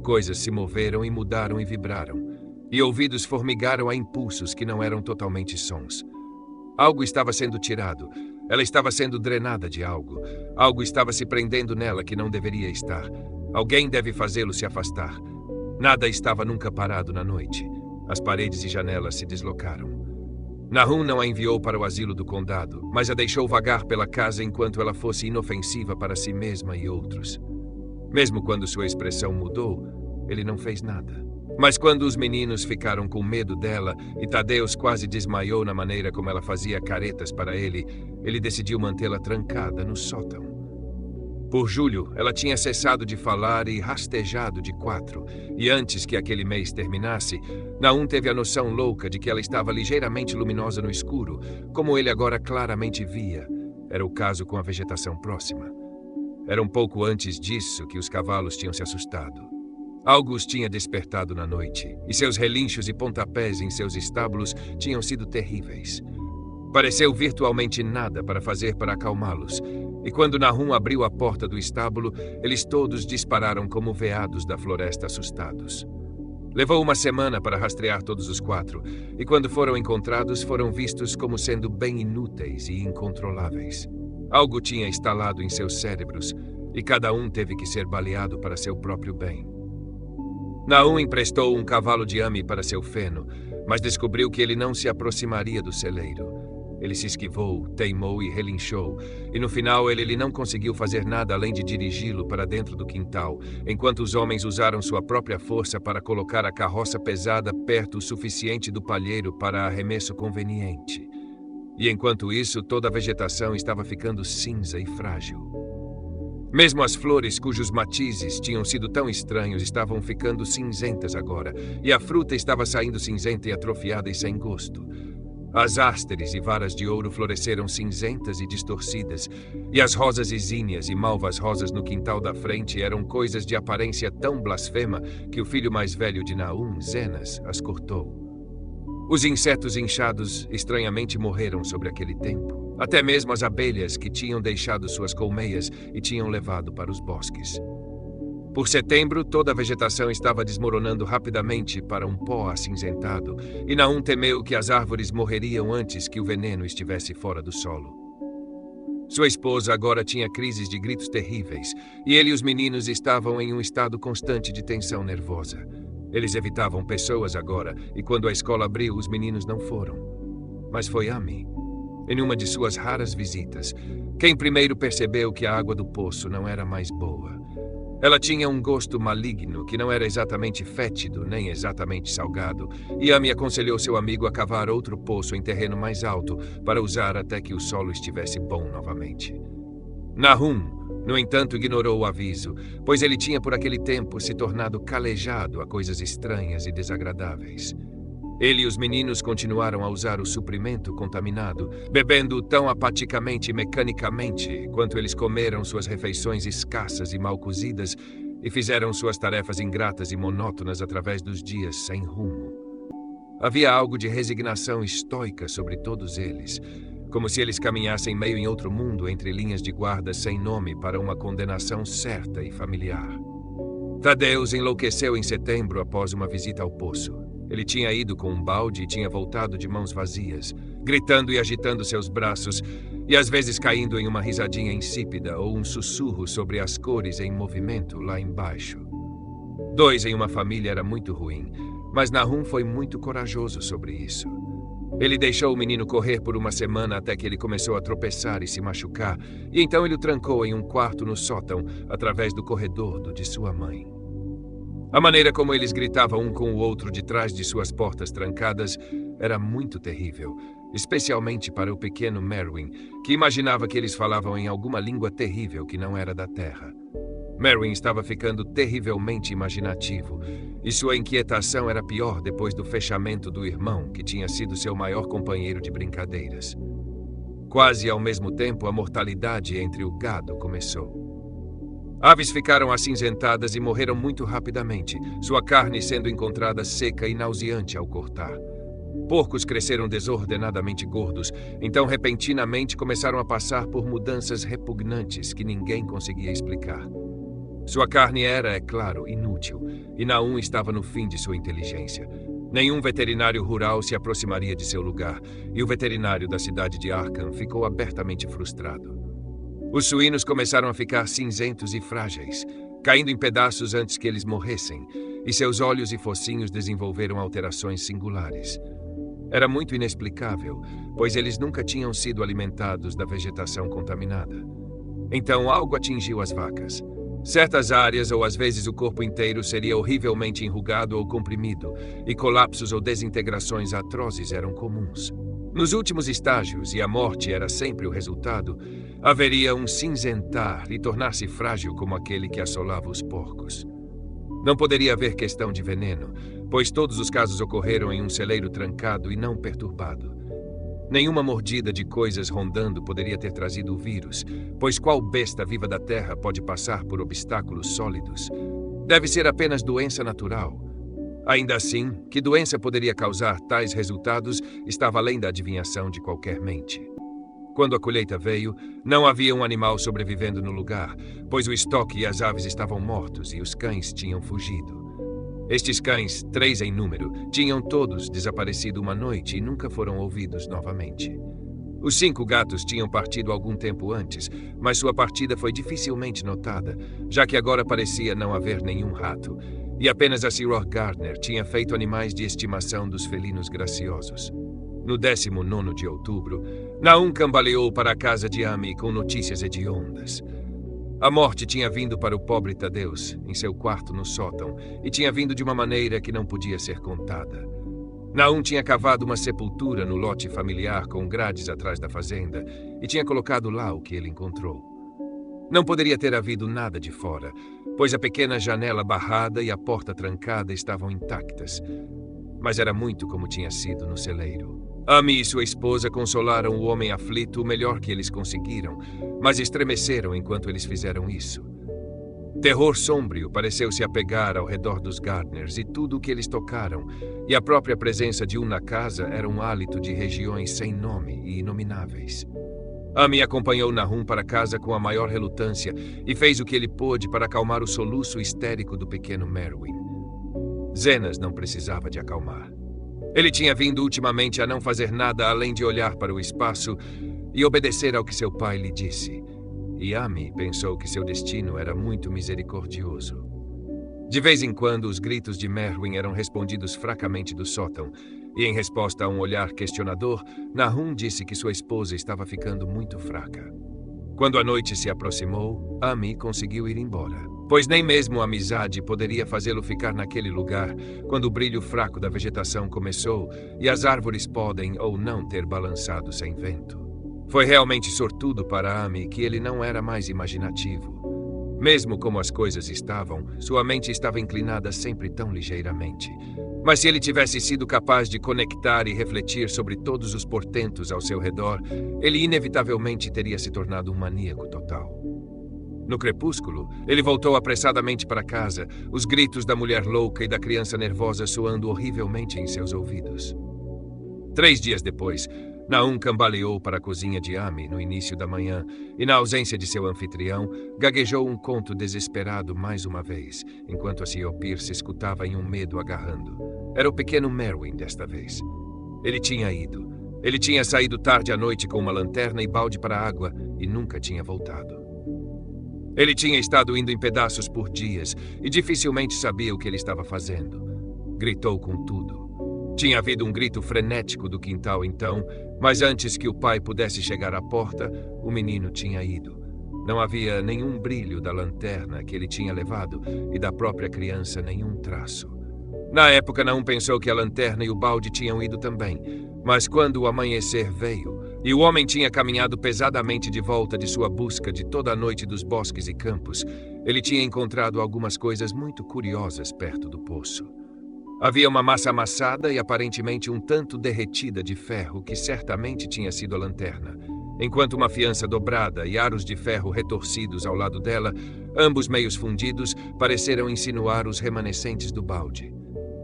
Coisas se moveram e mudaram e vibraram. E ouvidos formigaram a impulsos que não eram totalmente sons. Algo estava sendo tirado. Ela estava sendo drenada de algo. Algo estava se prendendo nela que não deveria estar. Alguém deve fazê-lo se afastar. Nada estava nunca parado na noite. As paredes e janelas se deslocaram. Nahum não a enviou para o asilo do condado, mas a deixou vagar pela casa enquanto ela fosse inofensiva para si mesma e outros. Mesmo quando sua expressão mudou, ele não fez nada. Mas quando os meninos ficaram com medo dela e Tadeus quase desmaiou na maneira como ela fazia caretas para ele, ele decidiu mantê-la trancada no sótão. Por julho, ela tinha cessado de falar e rastejado de 4, e antes que aquele mês terminasse, Nahum teve a noção louca de que ela estava ligeiramente luminosa no escuro, como ele agora claramente via. Era o caso com a vegetação próxima. Era um pouco antes disso que os cavalos tinham se assustado. Algo os tinha despertado na noite, e seus relinchos e pontapés em seus estábulos tinham sido terríveis. Pareceu virtualmente nada para fazer para acalmá-los, e quando Nahum abriu a porta do estábulo, eles todos dispararam como veados da floresta assustados. Levou uma semana para rastrear todos os 4, e quando foram encontrados, foram vistos como sendo bem inúteis e incontroláveis. Algo tinha instalado em seus cérebros, e cada um teve que ser baleado para seu próprio bem. Nahum emprestou um cavalo de Amy para seu feno, mas descobriu que ele não se aproximaria do celeiro. Ele se esquivou, teimou e relinchou, e no final ele não conseguiu fazer nada além de dirigi-lo para dentro do quintal, enquanto os homens usaram sua própria força para colocar a carroça pesada perto o suficiente do palheiro para arremesso conveniente. E enquanto isso, toda a vegetação estava ficando cinza e frágil. Mesmo as flores cujos matizes tinham sido tão estranhos estavam ficando cinzentas agora, e a fruta estava saindo cinzenta e atrofiada e sem gosto. As ásteres e varas de ouro floresceram cinzentas e distorcidas, e as rosas exíneas e malvas rosas no quintal da frente eram coisas de aparência tão blasfema que o filho mais velho de Nahum, Zenas, as cortou. Os insetos inchados estranhamente morreram sobre aquele tempo. Até mesmo as abelhas que tinham deixado suas colmeias e tinham levado para os bosques. Por setembro, toda a vegetação estava desmoronando rapidamente para um pó acinzentado, e Nahum temeu que as árvores morreriam antes que o veneno estivesse fora do solo. Sua esposa agora tinha crises de gritos terríveis, e ele e os meninos estavam em um estado constante de tensão nervosa. Eles evitavam pessoas agora, e quando a escola abriu, os meninos não foram. Mas foi Amy. Em uma de suas raras visitas, quem primeiro percebeu que a água do poço não era mais boa. Ela tinha um gosto maligno que não era exatamente fétido, nem exatamente salgado, e Amy aconselhou seu amigo a cavar outro poço em terreno mais alto para usar até que o solo estivesse bom novamente. Nahum, no entanto, ignorou o aviso, pois ele tinha por aquele tempo se tornado calejado a coisas estranhas e desagradáveis. Ele e os meninos continuaram a usar o suprimento contaminado, bebendo tão apaticamente e mecanicamente quanto eles comeram suas refeições escassas e mal cozidas e fizeram suas tarefas ingratas e monótonas através dos dias sem rumo. Havia algo de resignação estoica sobre todos eles, como se eles caminhassem meio em outro mundo entre linhas de guarda sem nome para uma condenação certa e familiar. Tadeusz enlouqueceu em setembro após uma visita ao poço. Ele tinha ido com um balde e tinha voltado de mãos vazias, gritando e agitando seus braços, e às vezes caindo em uma risadinha insípida ou um sussurro sobre as cores em movimento lá embaixo. 2 em uma família era muito ruim, mas Nahum foi muito corajoso sobre isso. Ele deixou o menino correr por uma semana até que ele começou a tropeçar e se machucar, e então ele o trancou em um quarto no sótão, através do corredor do de sua mãe. A maneira como eles gritavam um com o outro de trás de suas portas trancadas era muito terrível, especialmente para o pequeno Merwin, que imaginava que eles falavam em alguma língua terrível que não era da terra. Merwin estava ficando terrivelmente imaginativo, e sua inquietação era pior depois do fechamento do irmão, que tinha sido seu maior companheiro de brincadeiras. Quase ao mesmo tempo, a mortalidade entre o gado começou. Aves ficaram acinzentadas e morreram muito rapidamente, sua carne sendo encontrada seca e nauseante ao cortar. Porcos cresceram desordenadamente gordos, então repentinamente começaram a passar por mudanças repugnantes que ninguém conseguia explicar. Sua carne era, é claro, inútil, e Nahum estava no fim de sua inteligência. Nenhum veterinário rural se aproximaria de seu lugar, e o veterinário da cidade de Arkham ficou abertamente frustrado. Os suínos começaram a ficar cinzentos e frágeis, caindo em pedaços antes que eles morressem, e seus olhos e focinhos desenvolveram alterações singulares. Era muito inexplicável, pois eles nunca tinham sido alimentados da vegetação contaminada. Então algo atingiu as vacas. Certas áreas, ou às vezes o corpo inteiro, seria horrivelmente enrugado ou comprimido, e colapsos ou desintegrações atrozes eram comuns. Nos últimos estágios, e a morte era sempre o resultado, haveria um cinzentar e tornar-se frágil como aquele que assolava os porcos. Não poderia haver questão de veneno, pois todos os casos ocorreram em um celeiro trancado e não perturbado. Nenhuma mordida de coisas rondando poderia ter trazido o vírus, pois qual besta viva da terra pode passar por obstáculos sólidos? Deve ser apenas doença natural. Ainda assim, que doença poderia causar tais resultados estava além da adivinhação de qualquer mente. Quando a colheita veio, não havia um animal sobrevivendo no lugar, pois o estoque e as aves estavam mortos e os cães tinham fugido. Estes cães, 3 em número, tinham todos desaparecido uma noite e nunca foram ouvidos novamente. Os 5 gatos tinham partido algum tempo antes, mas sua partida foi dificilmente notada, já que agora parecia não haver nenhum rato, e apenas a Sr. Gardner tinha feito animais de estimação dos felinos graciosos. No 19º de outubro, Nahum cambaleou para a casa de Amy com notícias hediondas. A morte tinha vindo para o pobre Tadeusz, em seu quarto no sótão, e tinha vindo de uma maneira que não podia ser contada. Nahum tinha cavado uma sepultura no lote familiar com grades atrás da fazenda e tinha colocado lá o que ele encontrou. Não poderia ter havido nada de fora, pois a pequena janela barrada e a porta trancada estavam intactas. Mas era muito como tinha sido no celeiro. Amy e sua esposa consolaram o homem aflito o melhor que eles conseguiram, mas estremeceram enquanto eles fizeram isso. Terror sombrio pareceu se apegar ao redor dos Gardners e tudo o que eles tocaram, e a própria presença de um na casa era um hálito de regiões sem nome e inomináveis. Amy acompanhou Nahum para casa com a maior relutância e fez o que ele pôde para acalmar o soluço histérico do pequeno Merwin. Zenas não precisava de acalmar. Ele tinha vindo ultimamente a não fazer nada além de olhar para o espaço e obedecer ao que seu pai lhe disse. E Amy pensou que seu destino era muito misericordioso. De vez em quando, os gritos de Merwin eram respondidos fracamente do sótão, e em resposta a um olhar questionador, Nahum disse que sua esposa estava ficando muito fraca. Quando a noite se aproximou, Amy conseguiu ir embora, pois nem mesmo a amizade poderia fazê-lo ficar naquele lugar quando o brilho fraco da vegetação começou e as árvores podem ou não ter balançado sem vento. Foi realmente sortudo para Amy que ele não era mais imaginativo. Mesmo como as coisas estavam, sua mente estava inclinada sempre tão ligeiramente. Mas se ele tivesse sido capaz de conectar e refletir sobre todos os portentos ao seu redor, ele inevitavelmente teria se tornado um maníaco total. No crepúsculo, ele voltou apressadamente para casa, os gritos da mulher louca e da criança nervosa soando horrivelmente em seus ouvidos. 3 dias depois, Nahum cambaleou para a cozinha de Amy no início da manhã e, na ausência de seu anfitrião, gaguejou um conto desesperado mais uma vez, enquanto a Sr. Pierce escutava em um medo agarrando. Era o pequeno Merwin desta vez. Ele tinha ido. Ele tinha saído tarde à noite com uma lanterna e balde para água e nunca tinha voltado. Ele tinha estado indo em pedaços por dias e dificilmente sabia o que ele estava fazendo. Gritou com tudo. Tinha havido um grito frenético do quintal então, mas antes que o pai pudesse chegar à porta, o menino tinha ido. Não havia nenhum brilho da lanterna que ele tinha levado e da própria criança nenhum traço. Na época, Nahum pensou que a lanterna e o balde tinham ido também, mas quando o amanhecer veio e o homem tinha caminhado pesadamente de volta de sua busca de toda a noite dos bosques e campos, ele tinha encontrado algumas coisas muito curiosas perto do poço. Havia uma massa amassada e aparentemente um tanto derretida de ferro que certamente tinha sido a lanterna, enquanto uma fiança dobrada e aros de ferro retorcidos ao lado dela, ambos meios fundidos, pareceram insinuar os remanescentes do balde.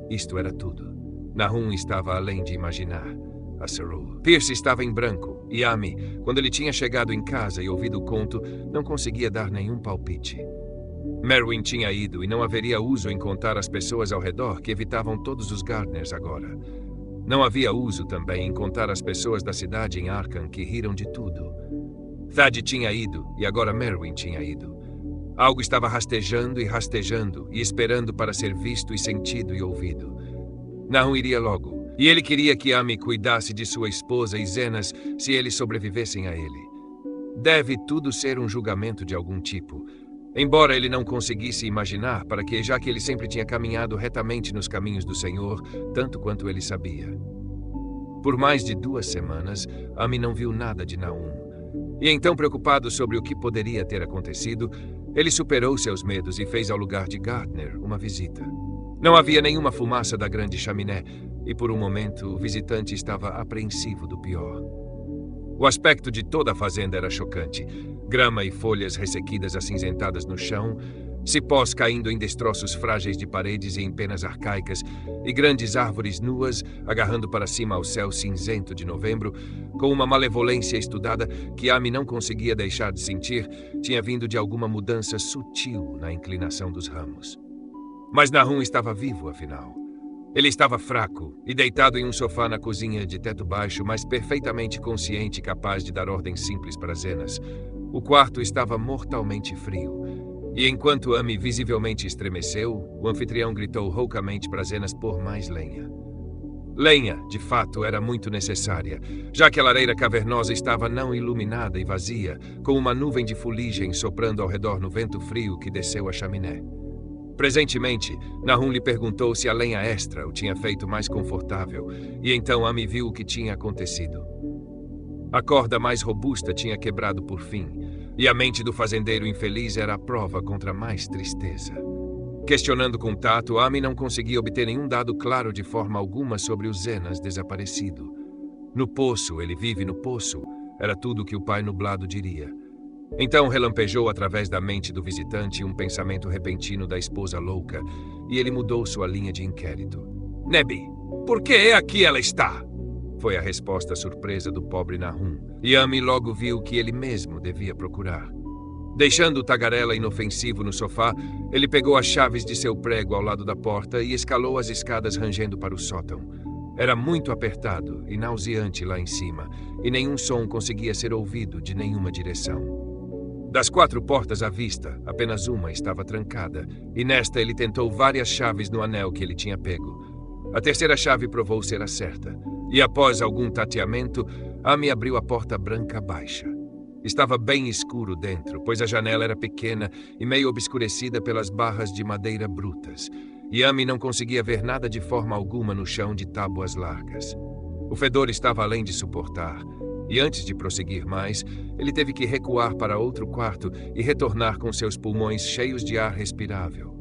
Isto era tudo. Nahum estava além de imaginar. A Cerule. Pierce estava em branco e Amy, quando ele tinha chegado em casa e ouvido o conto, não conseguia dar nenhum palpite. Merwin tinha ido e não haveria uso em contar as pessoas ao redor que evitavam todos os Gardners agora. Não havia uso também em contar as pessoas da cidade em Arkham que riram de tudo. Thad tinha ido e agora Merwin tinha ido. Algo estava rastejando e esperando para ser visto e sentido e ouvido. Nahum iria logo, e ele queria que Amy cuidasse de sua esposa e Zenas se eles sobrevivessem a ele. Deve tudo ser um julgamento de algum tipo, embora ele não conseguisse imaginar já que ele sempre tinha caminhado retamente nos caminhos do Senhor, tanto quanto ele sabia. Por mais de 2 semanas, Amy não viu nada de Nahum. E então, preocupado sobre o que poderia ter acontecido, ele superou seus medos e fez ao lugar de Gardner uma visita. Não havia nenhuma fumaça da grande chaminé, e por um momento o visitante estava apreensivo do pior. O aspecto de toda a fazenda era chocante. Grama e folhas ressequidas acinzentadas no chão, cipós caindo em destroços frágeis de paredes e em penas arcaicas, e grandes árvores nuas agarrando para cima ao céu cinzento de novembro, com uma malevolência estudada que Amy não conseguia deixar de sentir, tinha vindo de alguma mudança sutil na inclinação dos ramos. Mas Nahum estava vivo, afinal. Ele estava fraco e deitado em um sofá na cozinha de teto baixo, mas perfeitamente consciente e capaz de dar ordens simples para Zenas. O quarto estava mortalmente frio. E enquanto Amy visivelmente estremeceu, o anfitrião gritou roucamente para Zenas pôr mais lenha. Lenha, de fato, era muito necessária, já que a lareira cavernosa estava não iluminada e vazia, com uma nuvem de fuligem soprando ao redor no vento frio que desceu a chaminé. Presentemente, Nahum lhe perguntou se a lenha extra o tinha feito mais confortável, e então Amy viu o que tinha acontecido. A corda mais robusta tinha quebrado por fim, e a mente do fazendeiro infeliz era a prova contra mais tristeza. Questionando com tato, Amy não conseguia obter nenhum dado claro de forma alguma sobre o Zenas desaparecido. No poço, ele vive no poço, era tudo o que o pai nublado diria. Então relampejou através da mente do visitante um pensamento repentino da esposa louca, e ele mudou sua linha de inquérito. Nebi, por que aqui ela está? Foi a resposta surpresa do pobre Nahum, e Amy logo viu que ele mesmo devia procurar. Deixando o tagarela inofensivo no sofá, ele pegou as chaves de seu prego ao lado da porta e escalou as escadas rangendo para o sótão. Era muito apertado e nauseante lá em cima, e nenhum som conseguia ser ouvido de nenhuma direção. Das 4 portas à vista, apenas uma estava trancada, e nesta ele tentou várias chaves no anel que ele tinha pego. A terceira chave provou ser a certa, e após algum tateamento, Amy abriu a porta branca baixa. Estava bem escuro dentro, pois a janela era pequena e meio obscurecida pelas barras de madeira brutas, e Amy não conseguia ver nada de forma alguma no chão de tábuas largas. O fedor estava além de suportar, e antes de prosseguir mais, ele teve que recuar para outro quarto e retornar com seus pulmões cheios de ar respirável.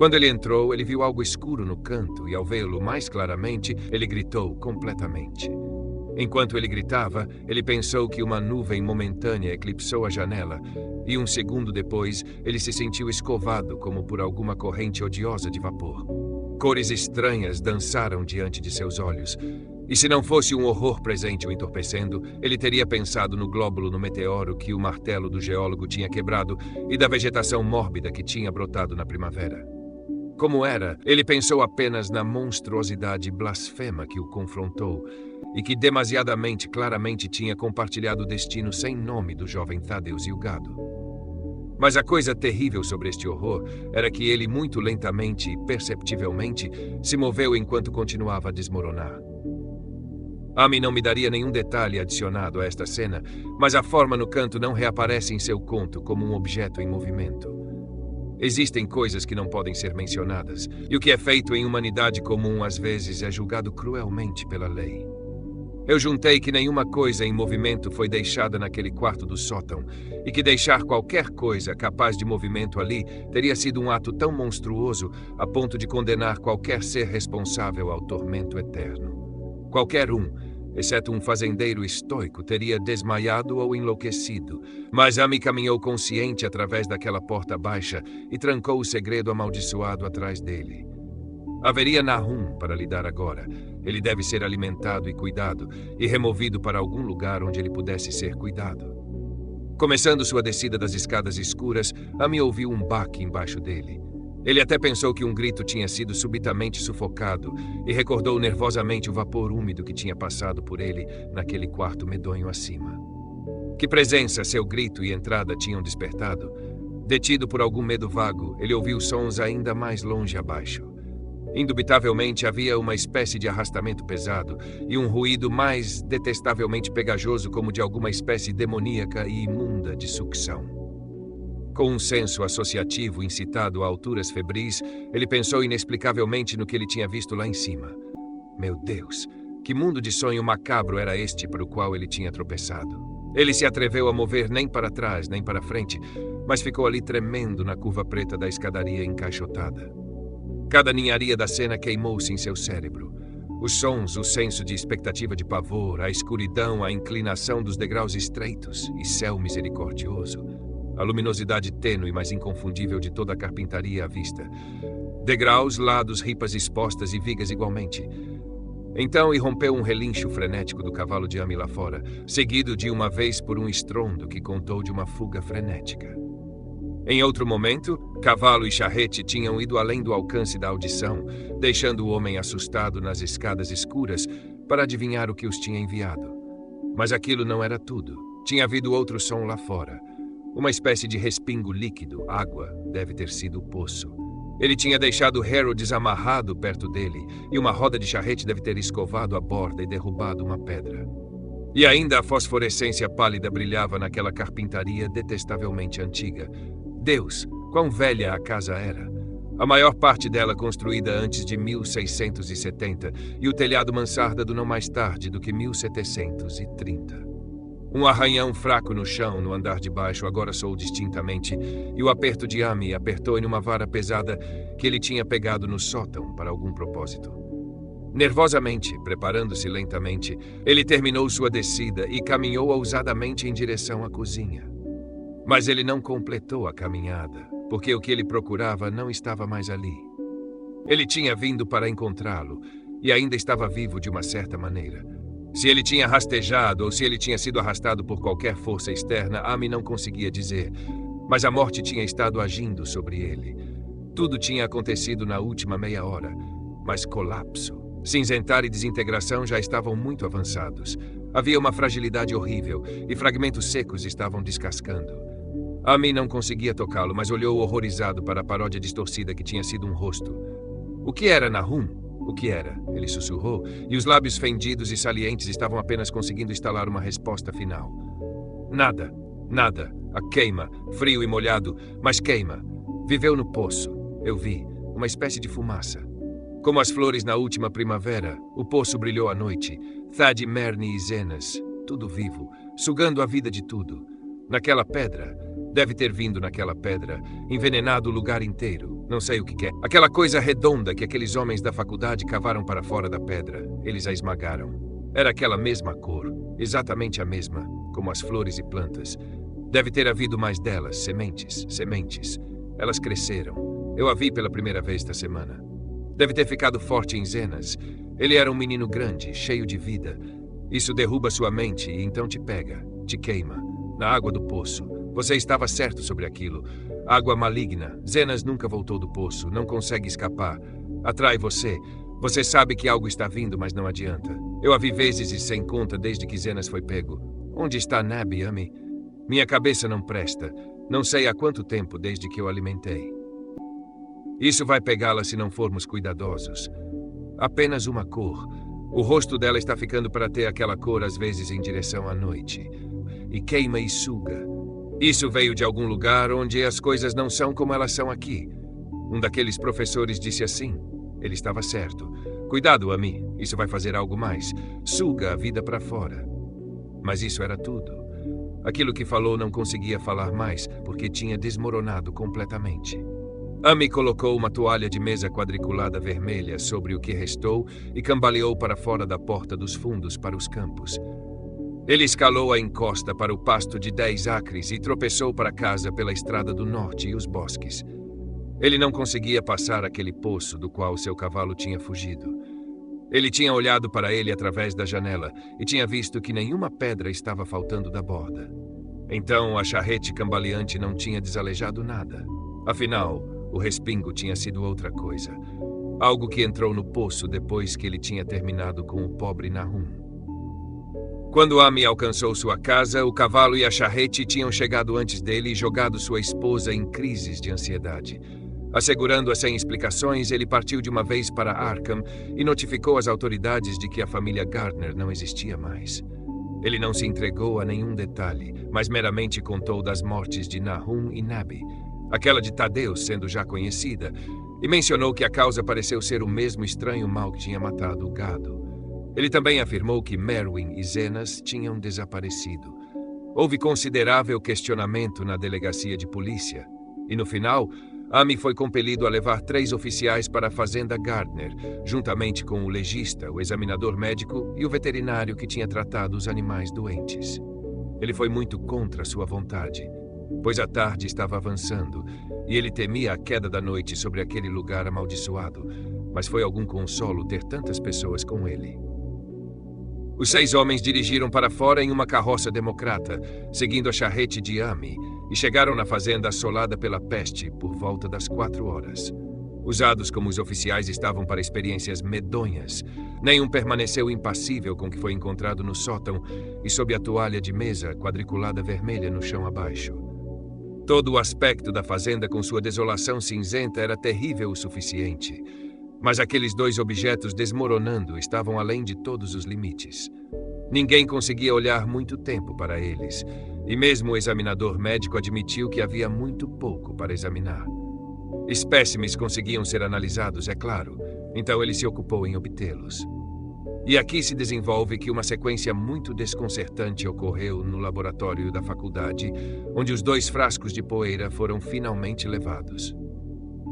Quando ele entrou, ele viu algo escuro no canto e, ao vê-lo mais claramente, ele gritou completamente. Enquanto ele gritava, ele pensou que uma nuvem momentânea eclipsou a janela e, um segundo depois, ele se sentiu escovado como por alguma corrente odiosa de vapor. Cores estranhas dançaram diante de seus olhos. E se não fosse um horror presente o entorpecendo, ele teria pensado no glóbulo no meteoro que o martelo do geólogo tinha quebrado e da vegetação mórbida que tinha brotado na primavera. Como era, ele pensou apenas na monstruosidade blasfema que o confrontou e que demasiadamente claramente tinha compartilhado o destino sem nome do jovem Thaddeus e o gado. Mas a coisa terrível sobre este horror era que ele muito lentamente e perceptivelmente se moveu enquanto continuava a desmoronar. Amy não me daria nenhum detalhe adicionado a esta cena, mas a forma no canto não reaparece em seu conto como um objeto em movimento. Existem coisas que não podem ser mencionadas, e o que é feito em humanidade comum às vezes é julgado cruelmente pela lei. Eu juntei que nenhuma coisa em movimento foi deixada naquele quarto do sótão, e que deixar qualquer coisa capaz de movimento ali teria sido um ato tão monstruoso a ponto de condenar qualquer ser responsável ao tormento eterno. Qualquer um, exceto um fazendeiro estoico, teria desmaiado ou enlouquecido, mas Amy caminhou consciente através daquela porta baixa e trancou o segredo amaldiçoado atrás dele. Haveria Nahum para lidar agora. Ele deve ser alimentado e cuidado, e removido para algum lugar onde ele pudesse ser cuidado. Começando sua descida das escadas escuras, Amy ouviu um baque embaixo dele. Ele até pensou que um grito tinha sido subitamente sufocado e recordou nervosamente o vapor úmido que tinha passado por ele naquele quarto medonho acima. Que presença seu grito e entrada tinham despertado? Detido por algum medo vago, ele ouviu sons ainda mais longe abaixo. Indubitavelmente havia uma espécie de arrastamento pesado e um ruído mais detestavelmente pegajoso como de alguma espécie demoníaca e imunda de sucção. Com um senso associativo incitado a alturas febris, ele pensou inexplicavelmente no que ele tinha visto lá em cima. Meu Deus, que mundo de sonho macabro era este para o qual ele tinha tropeçado? Ele se atreveu a mover nem para trás nem para frente, mas ficou ali tremendo na curva preta da escadaria encaixotada. Cada ninharia da cena queimou-se em seu cérebro. Os sons, o senso de expectativa de pavor, a escuridão, a inclinação dos degraus estreitos e céu misericordioso. A luminosidade tênue, mas inconfundível de toda a carpintaria à vista. Degraus, lados, ripas expostas e vigas igualmente. Então irrompeu um relincho frenético do cavalo de Amy lá fora, seguido de uma vez por um estrondo que contou de uma fuga frenética. Em outro momento, cavalo e charrete tinham ido além do alcance da audição, deixando o homem assustado nas escadas escuras para adivinhar o que os tinha enviado. Mas aquilo não era tudo. Tinha havido outro som lá fora. Uma espécie de respingo líquido, água, deve ter sido o poço. Ele tinha deixado Harold desamarrado perto dele, e uma roda de charrete deve ter escovado a borda e derrubado uma pedra. E ainda a fosforescência pálida brilhava naquela carpintaria detestavelmente antiga. Deus, quão velha a casa era! A maior parte dela construída antes de 1670, e o telhado mansarda não mais tarde do que 1730. Um arranhão fraco no chão, no andar de baixo, agora soou distintamente, e o aperto de Amy apertou em uma vara pesada que ele tinha pegado no sótão para algum propósito. Nervosamente, preparando-se lentamente, ele terminou sua descida e caminhou ousadamente em direção à cozinha. Mas ele não completou a caminhada, porque o que ele procurava não estava mais ali. Ele tinha vindo para encontrá-lo, e ainda estava vivo de uma certa maneira. Se ele tinha rastejado ou se ele tinha sido arrastado por qualquer força externa, Amy não conseguia dizer, mas a morte tinha estado agindo sobre ele. Tudo tinha acontecido na última meia hora, mas colapso, cinzentar e desintegração já estavam muito avançados. Havia uma fragilidade horrível e fragmentos secos estavam descascando. Amy não conseguia tocá-lo, mas olhou horrorizado para a paródia distorcida que tinha sido um rosto. O que era Nahum? O que era? Ele sussurrou, e os lábios fendidos e salientes estavam apenas conseguindo estalar uma resposta final. Nada, nada. A queima, frio e molhado, mas queima. Viveu no poço. Eu vi, uma espécie de fumaça. Como as flores na última primavera, o poço brilhou à noite. Thad, Merne e Zenas, tudo vivo, sugando a vida de tudo. Naquela pedra, deve ter vindo naquela pedra, envenenado o lugar inteiro, Não sei o que é. Aquela coisa redonda que aqueles homens da faculdade cavaram para fora da pedra. Eles a esmagaram. Era aquela mesma cor, exatamente a mesma, como as flores e plantas. Deve ter havido mais delas, sementes. Elas cresceram. Eu a vi pela primeira vez esta semana. Deve ter ficado forte em Zenas. Ele era um menino grande, cheio de vida. Isso derruba sua mente e então te pega, te queima. Na água do poço. Você estava certo sobre aquilo. Água maligna. Zenas nunca voltou do poço. Não consegue escapar. Atrai você. Você sabe que algo está vindo, mas não adianta. Eu a vi vezes e sem conta desde que Zenas foi pego. Onde está Nabi, Ami? Minha cabeça não presta. Não sei há quanto tempo desde que eu alimentei. Isso vai pegá-la se não formos cuidadosos. Apenas uma cor. O rosto dela está ficando para ter aquela cor às vezes em direção à noite. E queima e suga. Isso veio de algum lugar onde as coisas não são como elas são aqui. Um daqueles professores disse assim. Ele estava certo. Cuidado, Ami. Isso vai fazer algo mais. Suga a vida para fora. Mas isso era tudo. Aquilo que falou não conseguia falar mais, porque tinha desmoronado completamente. Ami colocou uma toalha de mesa quadriculada vermelha sobre o que restou e cambaleou para fora da porta dos fundos para os campos. Ele escalou a encosta para o pasto de 10 acres e tropeçou para casa pela estrada do norte e os bosques. Ele não conseguia passar aquele poço do qual seu cavalo tinha fugido. Ele tinha olhado para ele através da janela e tinha visto que nenhuma pedra estava faltando da borda. Então a charrete cambaleante não tinha desalejado nada. Afinal, o respingo tinha sido outra coisa. Algo que entrou no poço depois que ele tinha terminado com o pobre Nahum. Quando Ami alcançou sua casa, o cavalo e a charrete tinham chegado antes dele e jogado sua esposa em crises de ansiedade. Assegurando-a sem explicações, ele partiu de uma vez para Arkham e notificou as autoridades de que a família Gardner não existia mais. Ele não se entregou a nenhum detalhe, mas meramente contou das mortes de Nahum e Nabi, aquela de Tadeu sendo já conhecida, e mencionou que a causa pareceu ser o mesmo estranho mal que tinha matado o gado. Ele também afirmou que Merwin e Zenas tinham desaparecido. Houve considerável questionamento na delegacia de polícia, e no final, Ami foi compelido a levar 3 oficiais para a fazenda Gardner, juntamente com o legista, o examinador médico e o veterinário que tinha tratado os animais doentes. Ele foi muito contra sua vontade, pois a tarde estava avançando e ele temia a queda da noite sobre aquele lugar amaldiçoado, mas foi algum consolo ter tantas pessoas com ele. Os 6 homens dirigiram para fora em uma carroça democrata, seguindo a charrete de Ami, e chegaram na fazenda assolada pela peste por volta das 4 horas. Usados como os oficiais estavam para experiências medonhas, nenhum permaneceu impassível com o que foi encontrado no sótão e sob a toalha de mesa quadriculada vermelha no chão abaixo. Todo o aspecto da fazenda com sua desolação cinzenta era terrível o suficiente. Mas aqueles 2 objetos desmoronando estavam além de todos os limites. Ninguém conseguia olhar muito tempo para eles, e mesmo o examinador médico admitiu que havia muito pouco para examinar. Espécimes conseguiam ser analisados, é claro, então ele se ocupou em obtê-los. E aqui se desenvolve que uma sequência muito desconcertante ocorreu no laboratório da faculdade, onde os 2 frascos de poeira foram finalmente levados.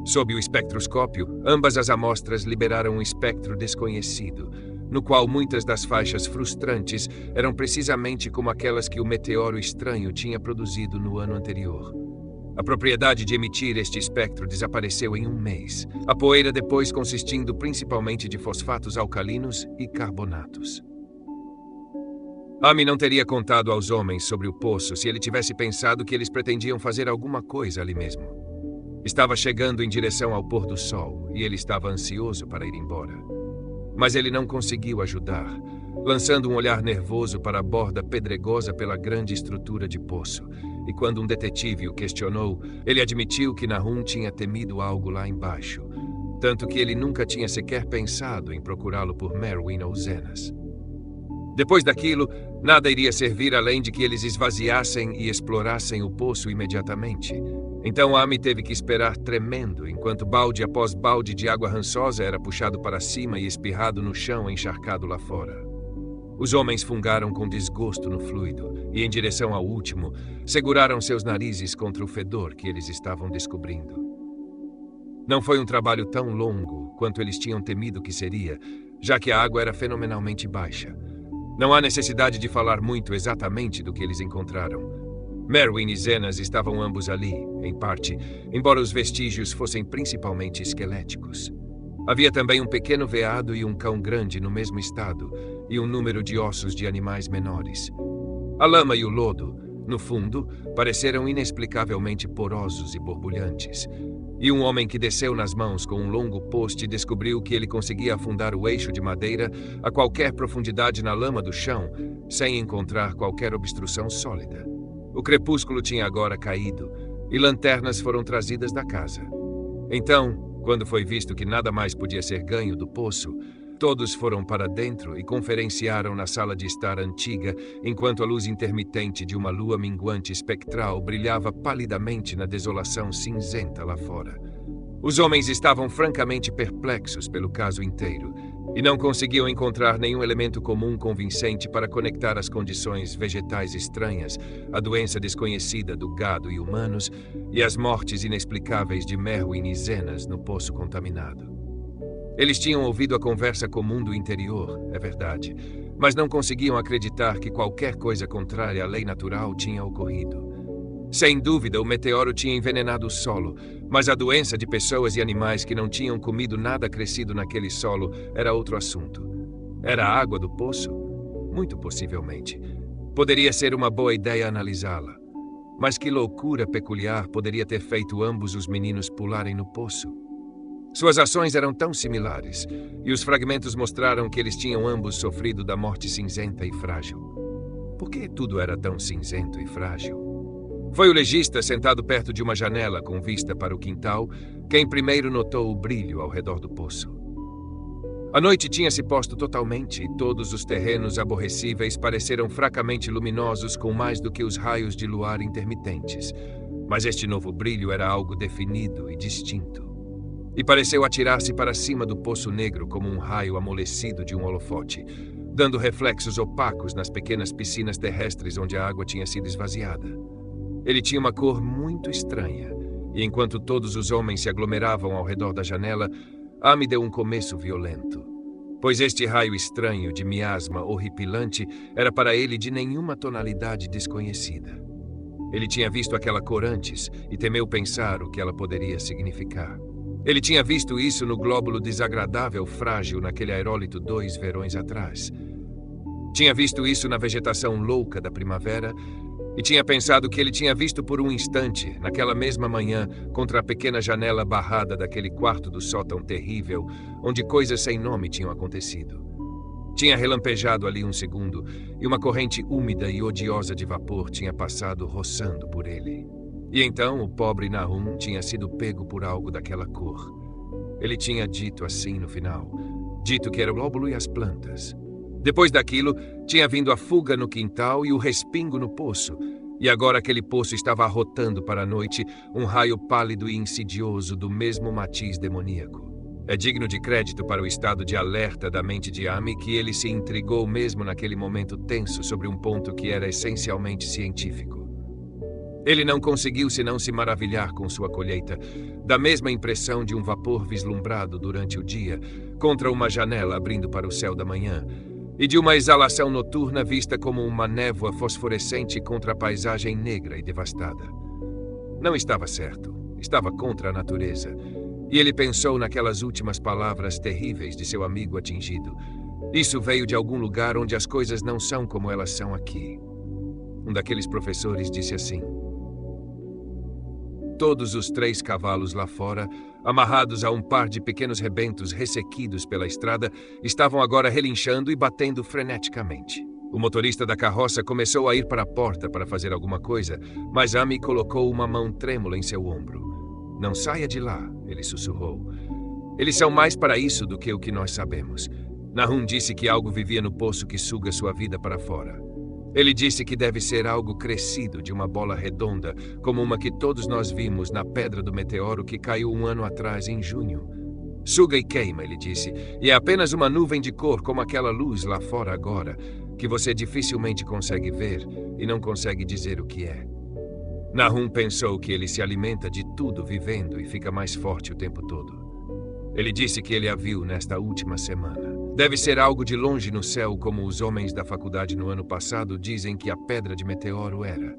Sob o espectroscópio, ambas as amostras liberaram um espectro desconhecido, no qual muitas das faixas frustrantes eram precisamente como aquelas que o meteoro estranho tinha produzido no ano anterior. A propriedade de emitir este espectro desapareceu em um mês, a poeira depois consistindo principalmente de fosfatos alcalinos e carbonatos. Ami não teria contado aos homens sobre o poço se ele tivesse pensado que eles pretendiam fazer alguma coisa ali mesmo. Estava chegando em direção ao pôr do sol e ele estava ansioso para ir embora. Mas ele não conseguiu ajudar, lançando um olhar nervoso para a borda pedregosa pela grande estrutura de poço. E quando um detetive o questionou, ele admitiu que Nahum tinha temido algo lá embaixo, tanto que ele nunca tinha sequer pensado em procurá-lo por Merwin ou Zenas. Depois daquilo, nada iria servir além de que eles esvaziassem e explorassem o poço imediatamente. Então Ami teve que esperar tremendo, enquanto balde após balde de água rançosa era puxado para cima e espirrado no chão encharcado lá fora. Os homens fungaram com desgosto no fluido e, em direção ao último, seguraram seus narizes contra o fedor que eles estavam descobrindo. Não foi um trabalho tão longo quanto eles tinham temido que seria, já que a água era fenomenalmente baixa. Não há necessidade de falar muito exatamente do que eles encontraram. Merwin e Zenas estavam ambos ali, em parte, embora os vestígios fossem principalmente esqueléticos. Havia também um pequeno veado e um cão grande no mesmo estado, e um número de ossos de animais menores. A lama e o lodo, no fundo, pareceram inexplicavelmente porosos e borbulhantes. E um homem que desceu nas mãos com um longo poste descobriu que ele conseguia afundar o eixo de madeira a qualquer profundidade na lama do chão, sem encontrar qualquer obstrução sólida. O crepúsculo tinha agora caído, e lanternas foram trazidas da casa. Então, quando foi visto que nada mais podia ser ganho do poço, todos foram para dentro e conferenciaram na sala de estar antiga, enquanto a luz intermitente de uma lua minguante espectral brilhava palidamente na desolação cinzenta lá fora. Os homens estavam francamente perplexos pelo caso inteiro e não conseguiam encontrar nenhum elemento comum convincente para conectar as condições vegetais estranhas, a doença desconhecida do gado e humanos e as mortes inexplicáveis de Merwin e Zenas no poço contaminado. Eles tinham ouvido a conversa comum do interior, é verdade, mas não conseguiam acreditar que qualquer coisa contrária à lei natural tinha ocorrido. Sem dúvida, o meteoro tinha envenenado o solo, mas a doença de pessoas e animais que não tinham comido nada crescido naquele solo era outro assunto. Era a água do poço? Muito possivelmente. Poderia ser uma boa ideia analisá-la. Mas que loucura peculiar poderia ter feito ambos os meninos pularem no poço? Suas ações eram tão similares, e os fragmentos mostraram que eles tinham ambos sofrido da morte cinzenta e frágil. Por que tudo era tão cinzento e frágil? Foi o legista sentado perto de uma janela com vista para o quintal quem primeiro notou o brilho ao redor do poço. A noite tinha se posto totalmente e todos os terrenos aborrecíveis pareceram fracamente luminosos com mais do que os raios de luar intermitentes. Mas este novo brilho era algo definido e distinto. E pareceu atirar-se para cima do poço negro como um raio amolecido de um holofote, dando reflexos opacos nas pequenas piscinas terrestres onde a água tinha sido esvaziada. Ele tinha uma cor muito estranha, e enquanto todos os homens se aglomeravam ao redor da janela, Amy deu um começo violento, pois este raio estranho de miasma horripilante era para ele de nenhuma tonalidade desconhecida. Ele tinha visto aquela cor antes e temeu pensar o que ela poderia significar. Ele tinha visto isso no glóbulo desagradável frágil naquele aerólito 2 verões atrás. Tinha visto isso na vegetação louca da primavera e tinha pensado que ele tinha visto por um instante, naquela mesma manhã, contra a pequena janela barrada daquele quarto do sótão terrível, onde coisas sem nome tinham acontecido. Tinha relampejado ali um segundo e uma corrente úmida e odiosa de vapor tinha passado roçando por ele. E então o pobre Nahum tinha sido pego por algo daquela cor. Ele tinha dito assim no final, dito que era o glóbulo e as plantas. Depois daquilo, tinha vindo a fuga no quintal e o respingo no poço, e agora aquele poço estava arrotando para a noite um raio pálido e insidioso do mesmo matiz demoníaco. É digno de crédito para o estado de alerta da mente de Amy que ele se intrigou mesmo naquele momento tenso sobre um ponto que era essencialmente científico. Ele não conseguiu senão se maravilhar com sua colheita, da mesma impressão de um vapor vislumbrado durante o dia, contra uma janela abrindo para o céu da manhã, e de uma exalação noturna vista como uma névoa fosforescente contra a paisagem negra e devastada. Não estava certo, estava contra a natureza, e ele pensou naquelas últimas palavras terríveis de seu amigo atingido. Isso veio de algum lugar onde as coisas não são como elas são aqui. Um daqueles professores disse assim: todos os 3 cavalos lá fora, amarrados a um par de pequenos rebentos ressequidos pela estrada, estavam agora relinchando e batendo freneticamente. O motorista da carroça começou a ir para a porta para fazer alguma coisa, mas Amy colocou uma mão trêmula em seu ombro. Não saia de lá, ele sussurrou. Eles são mais para isso do que o que nós sabemos. Nahum disse que algo vivia no poço que suga sua vida para fora. Ele disse que deve ser algo crescido de uma bola redonda, como uma que todos nós vimos na pedra do meteoro que caiu um ano atrás em junho. Suga e queima, ele disse, e é apenas uma nuvem de cor como aquela luz lá fora agora, que você dificilmente consegue ver e não consegue dizer o que é. Nahum pensou que ele se alimenta de tudo vivendo e fica mais forte o tempo todo. Ele disse que ele a viu nesta última semana. Deve ser algo de longe no céu, como os homens da faculdade no ano passado dizem que a pedra de meteoro era.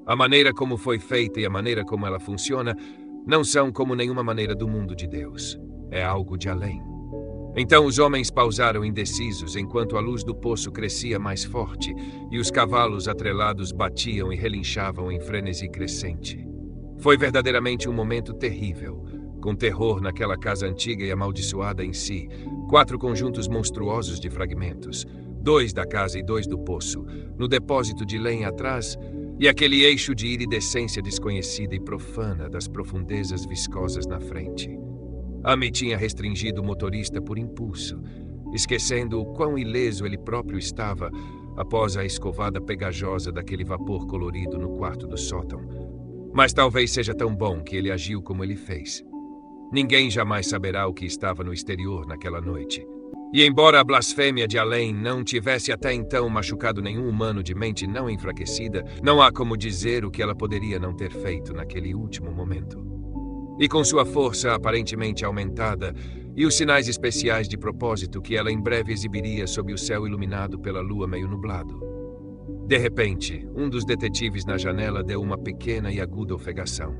A maneira como foi feita e a maneira como ela funciona não são como nenhuma maneira do mundo de Deus. É algo de além. Então os homens pausaram indecisos enquanto a luz do poço crescia mais forte e os cavalos atrelados batiam e relinchavam em frenesi crescente. Foi verdadeiramente um momento terrível, com terror naquela casa antiga e amaldiçoada em si, 4 conjuntos monstruosos de fragmentos, 2 da casa e 2 do poço, no depósito de lenha atrás, e aquele eixo de iridescência desconhecida e profana das profundezas viscosas na frente. Ami tinha restringido o motorista por impulso, esquecendo o quão ileso ele próprio estava após a escovada pegajosa daquele vapor colorido no quarto do sótão. Mas talvez seja tão bom que ele agiu como ele fez. Ninguém jamais saberá o que estava no exterior naquela noite. E embora a blasfêmia de Além não tivesse até então machucado nenhum humano de mente não enfraquecida, não há como dizer o que ela poderia não ter feito naquele último momento. E com sua força aparentemente aumentada e os sinais especiais de propósito que ela em breve exibiria sob o céu iluminado pela lua meio nublado. De repente, um dos detetives na janela deu uma pequena e aguda ofegação.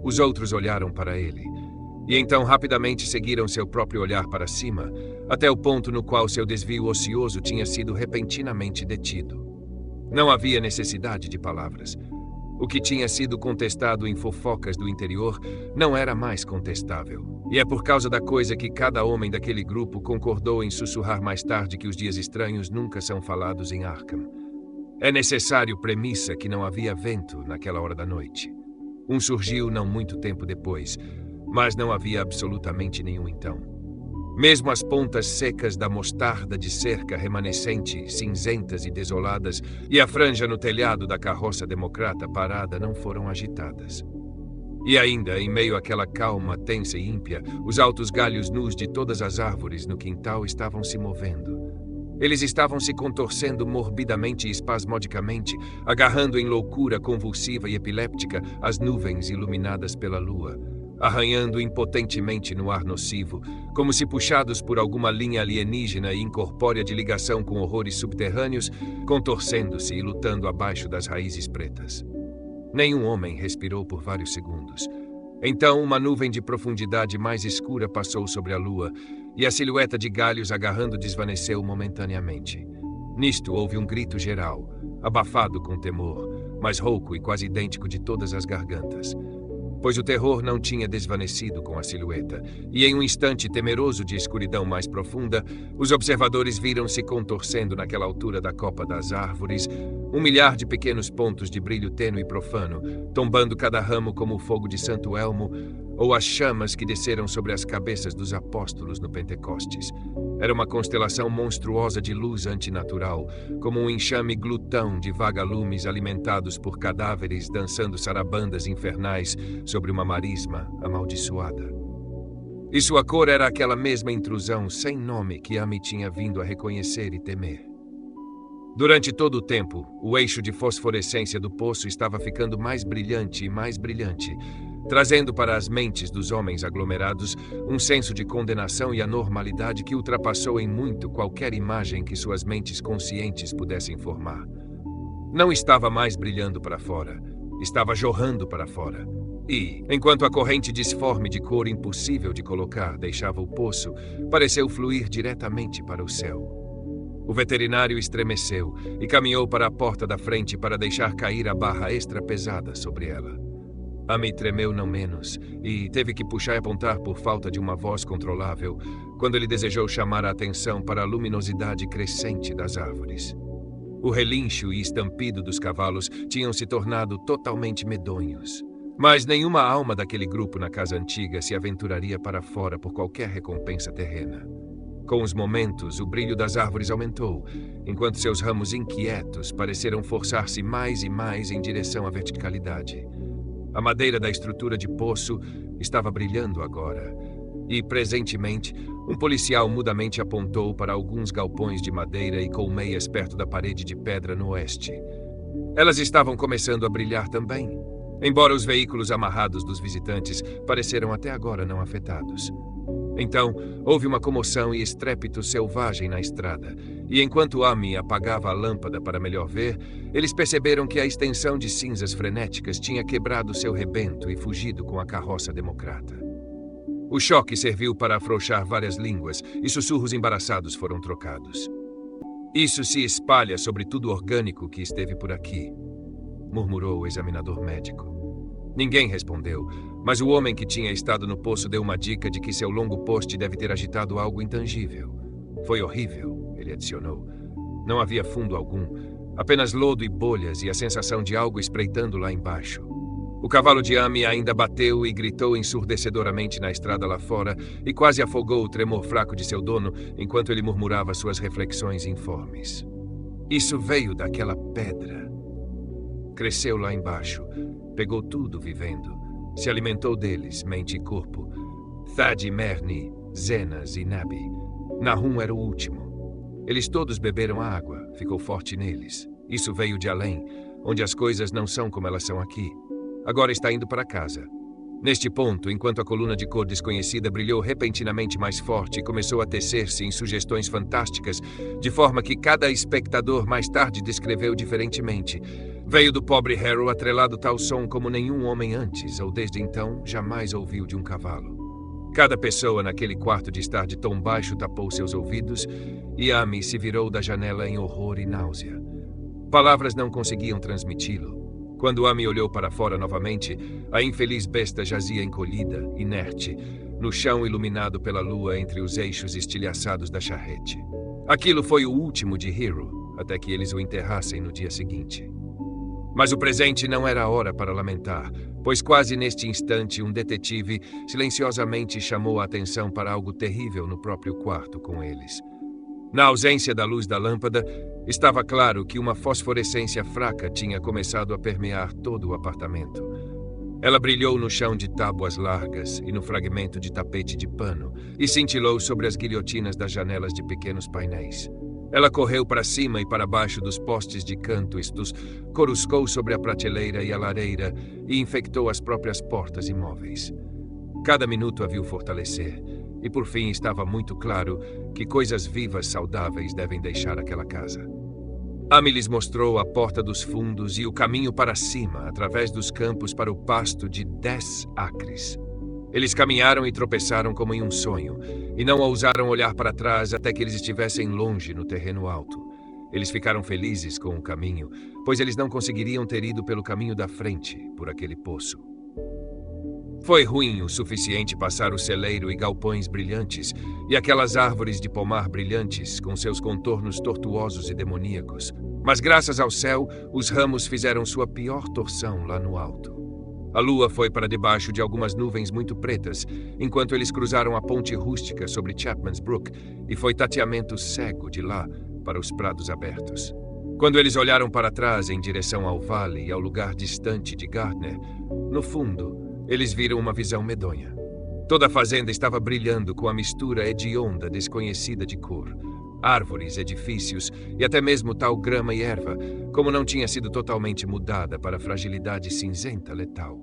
Os outros olharam para ele, e então rapidamente seguiram seu próprio olhar para cima, até o ponto no qual seu desvio ocioso tinha sido repentinamente detido. Não havia necessidade de palavras. O que tinha sido contestado em fofocas do interior não era mais contestável. E é por causa da coisa que cada homem daquele grupo concordou em sussurrar mais tarde que os dias estranhos nunca são falados em Arkham. É necessário premissa que não havia vento naquela hora da noite. Um surgiu não muito tempo depois, mas não havia absolutamente nenhum então. Mesmo as pontas secas da mostarda de cerca remanescente, cinzentas e desoladas, e a franja no telhado da carroça democrata parada não foram agitadas. E ainda, em meio àquela calma tensa e ímpia, os altos galhos nus de todas as árvores no quintal estavam se movendo. Eles estavam se contorcendo morbidamente e espasmodicamente, agarrando em loucura convulsiva e epiléptica as nuvens iluminadas pela lua, arranhando impotentemente no ar nocivo, como se puxados por alguma linha alienígena e incorpórea de ligação com horrores subterrâneos, contorcendo-se e lutando abaixo das raízes pretas. Nenhum homem respirou por vários segundos. Então uma nuvem de profundidade mais escura passou sobre a lua, e a silhueta de galhos agarrando desvaneceu momentaneamente. Nisto houve um grito geral, abafado com temor, mas rouco e quase idêntico de todas as gargantas. Pois o terror não tinha desvanecido com a silhueta, e em um instante temeroso de escuridão mais profunda, os observadores viram-se contorcendo naquela altura da copa das árvores, 1 milhar de pequenos pontos de brilho tênue e profano, tombando cada ramo como o fogo de Santo Elmo, ou as chamas que desceram sobre as cabeças dos apóstolos no Pentecostes. Era uma constelação monstruosa de luz antinatural, como um enxame glutão de vagalumes alimentados por cadáveres dançando sarabandas infernais sobre uma marisma amaldiçoada. E sua cor era aquela mesma intrusão sem nome que Ami tinha vindo a reconhecer e temer. Durante todo o tempo, o eixo de fosforescência do poço estava ficando mais brilhante e mais brilhante, trazendo para as mentes dos homens aglomerados um senso de condenação e anormalidade que ultrapassou em muito qualquer imagem que suas mentes conscientes pudessem formar. Não estava mais brilhando para fora, estava jorrando para fora. E, enquanto a corrente disforme de cor impossível de colocar deixava o poço, pareceu fluir diretamente para o céu. O veterinário estremeceu e caminhou para a porta da frente para deixar cair a barra extra pesada sobre ela. Ami tremeu não menos e teve que puxar e apontar por falta de uma voz controlável quando ele desejou chamar a atenção para a luminosidade crescente das árvores. O relincho e estampido dos cavalos tinham se tornado totalmente medonhos. Mas nenhuma alma daquele grupo na casa antiga se aventuraria para fora por qualquer recompensa terrena. Com os momentos, o brilho das árvores aumentou, enquanto seus ramos inquietos pareceram forçar-se mais e mais em direção à verticalidade. A madeira da estrutura de poço estava brilhando agora, e, presentemente, um policial mudamente apontou para alguns galpões de madeira e colmeias perto da parede de pedra no oeste. Elas estavam começando a brilhar também. embora os veículos amarrados dos visitantes pareceram até agora não afetados. Então, houve uma comoção e estrépito selvagem na estrada, e enquanto Amy apagava a lâmpada para melhor ver, eles perceberam que a extensão de cinzas frenéticas tinha quebrado seu rebento e fugido com a carroça democrata. O choque serviu para afrouxar várias línguas e sussurros embaraçados foram trocados. "Isso se espalha sobre tudo orgânico que esteve por aqui", murmurou o examinador médico. Ninguém respondeu, mas o homem que tinha estado no poço deu uma dica de que seu longo poste deve ter agitado algo intangível. "Foi horrível", ele adicionou. Não havia fundo algum, apenas lodo e bolhas e a sensação de algo espreitando lá embaixo. O cavalo de Amy ainda bateu e gritou ensurdecedoramente na estrada lá fora e quase afogou o tremor fraco de seu dono enquanto ele murmurava suas reflexões informes. "Isso veio daquela pedra. Cresceu lá embaixo, pegou tudo vivendo, se alimentou deles, mente e corpo. Thad, Merny, Zenas e Nabi. Nahum era o último. Eles todos beberam a água, ficou forte neles. Isso veio de além, onde as coisas não são como elas são aqui. Agora está indo para casa." Neste ponto, enquanto a coluna de cor desconhecida brilhou repentinamente mais forte e começou a tecer-se em sugestões fantásticas, de forma que cada espectador mais tarde descreveu diferentemente, veio do pobre Harrow atrelado tal som como nenhum homem antes ou desde então jamais ouviu de um cavalo. Cada pessoa naquele quarto de estar de tom baixo tapou seus ouvidos e Amy se virou da janela em horror e náusea. Palavras não conseguiam transmiti-lo. Quando Amy olhou para fora novamente, a infeliz besta jazia encolhida, inerte, no chão iluminado pela lua entre os eixos estilhaçados da charrete. Aquilo foi o último de Hero, até que eles o enterrassem no dia seguinte. Mas o presente não era a hora para lamentar, pois quase neste instante um detetive silenciosamente chamou a atenção para algo terrível no próprio quarto com eles. Na ausência da luz da lâmpada, estava claro que uma fosforescência fraca tinha começado a permear todo o apartamento. Ela brilhou no chão de tábuas largas e no fragmento de tapete de pano, e cintilou sobre as guilhotinas das janelas de pequenos painéis. Ela correu para cima e para baixo dos postes de canto, coruscou sobre a prateleira e a lareira e infectou as próprias portas e móveis. Cada minuto a viu fortalecer, e por fim estava muito claro que coisas vivas saudáveis devem deixar aquela casa. Amy lhes mostrou a porta dos fundos e o caminho para cima, através dos campos para o pasto de 10 acres. Eles caminharam e tropeçaram como em um sonho, e não ousaram olhar para trás até que eles estivessem longe no terreno alto. Eles ficaram felizes com o caminho, pois eles não conseguiriam ter ido pelo caminho da frente, por aquele poço. Foi ruim o suficiente passar o celeiro e galpões brilhantes, e aquelas árvores de pomar brilhantes, com seus contornos tortuosos e demoníacos. Mas graças ao céu, os ramos fizeram sua pior torção lá no alto. A lua foi para debaixo de algumas nuvens muito pretas, enquanto eles cruzaram a ponte rústica sobre Chapman's Brook, e foi tateamento cego de lá para os prados abertos. Quando eles olharam para trás em direção ao vale e ao lugar distante de Gardner, no fundo, eles viram uma visão medonha. Toda a fazenda estava brilhando com a mistura hedionda desconhecida de cor. Árvores, edifícios e até mesmo tal grama e erva, como não tinha sido totalmente mudada para a fragilidade cinzenta letal.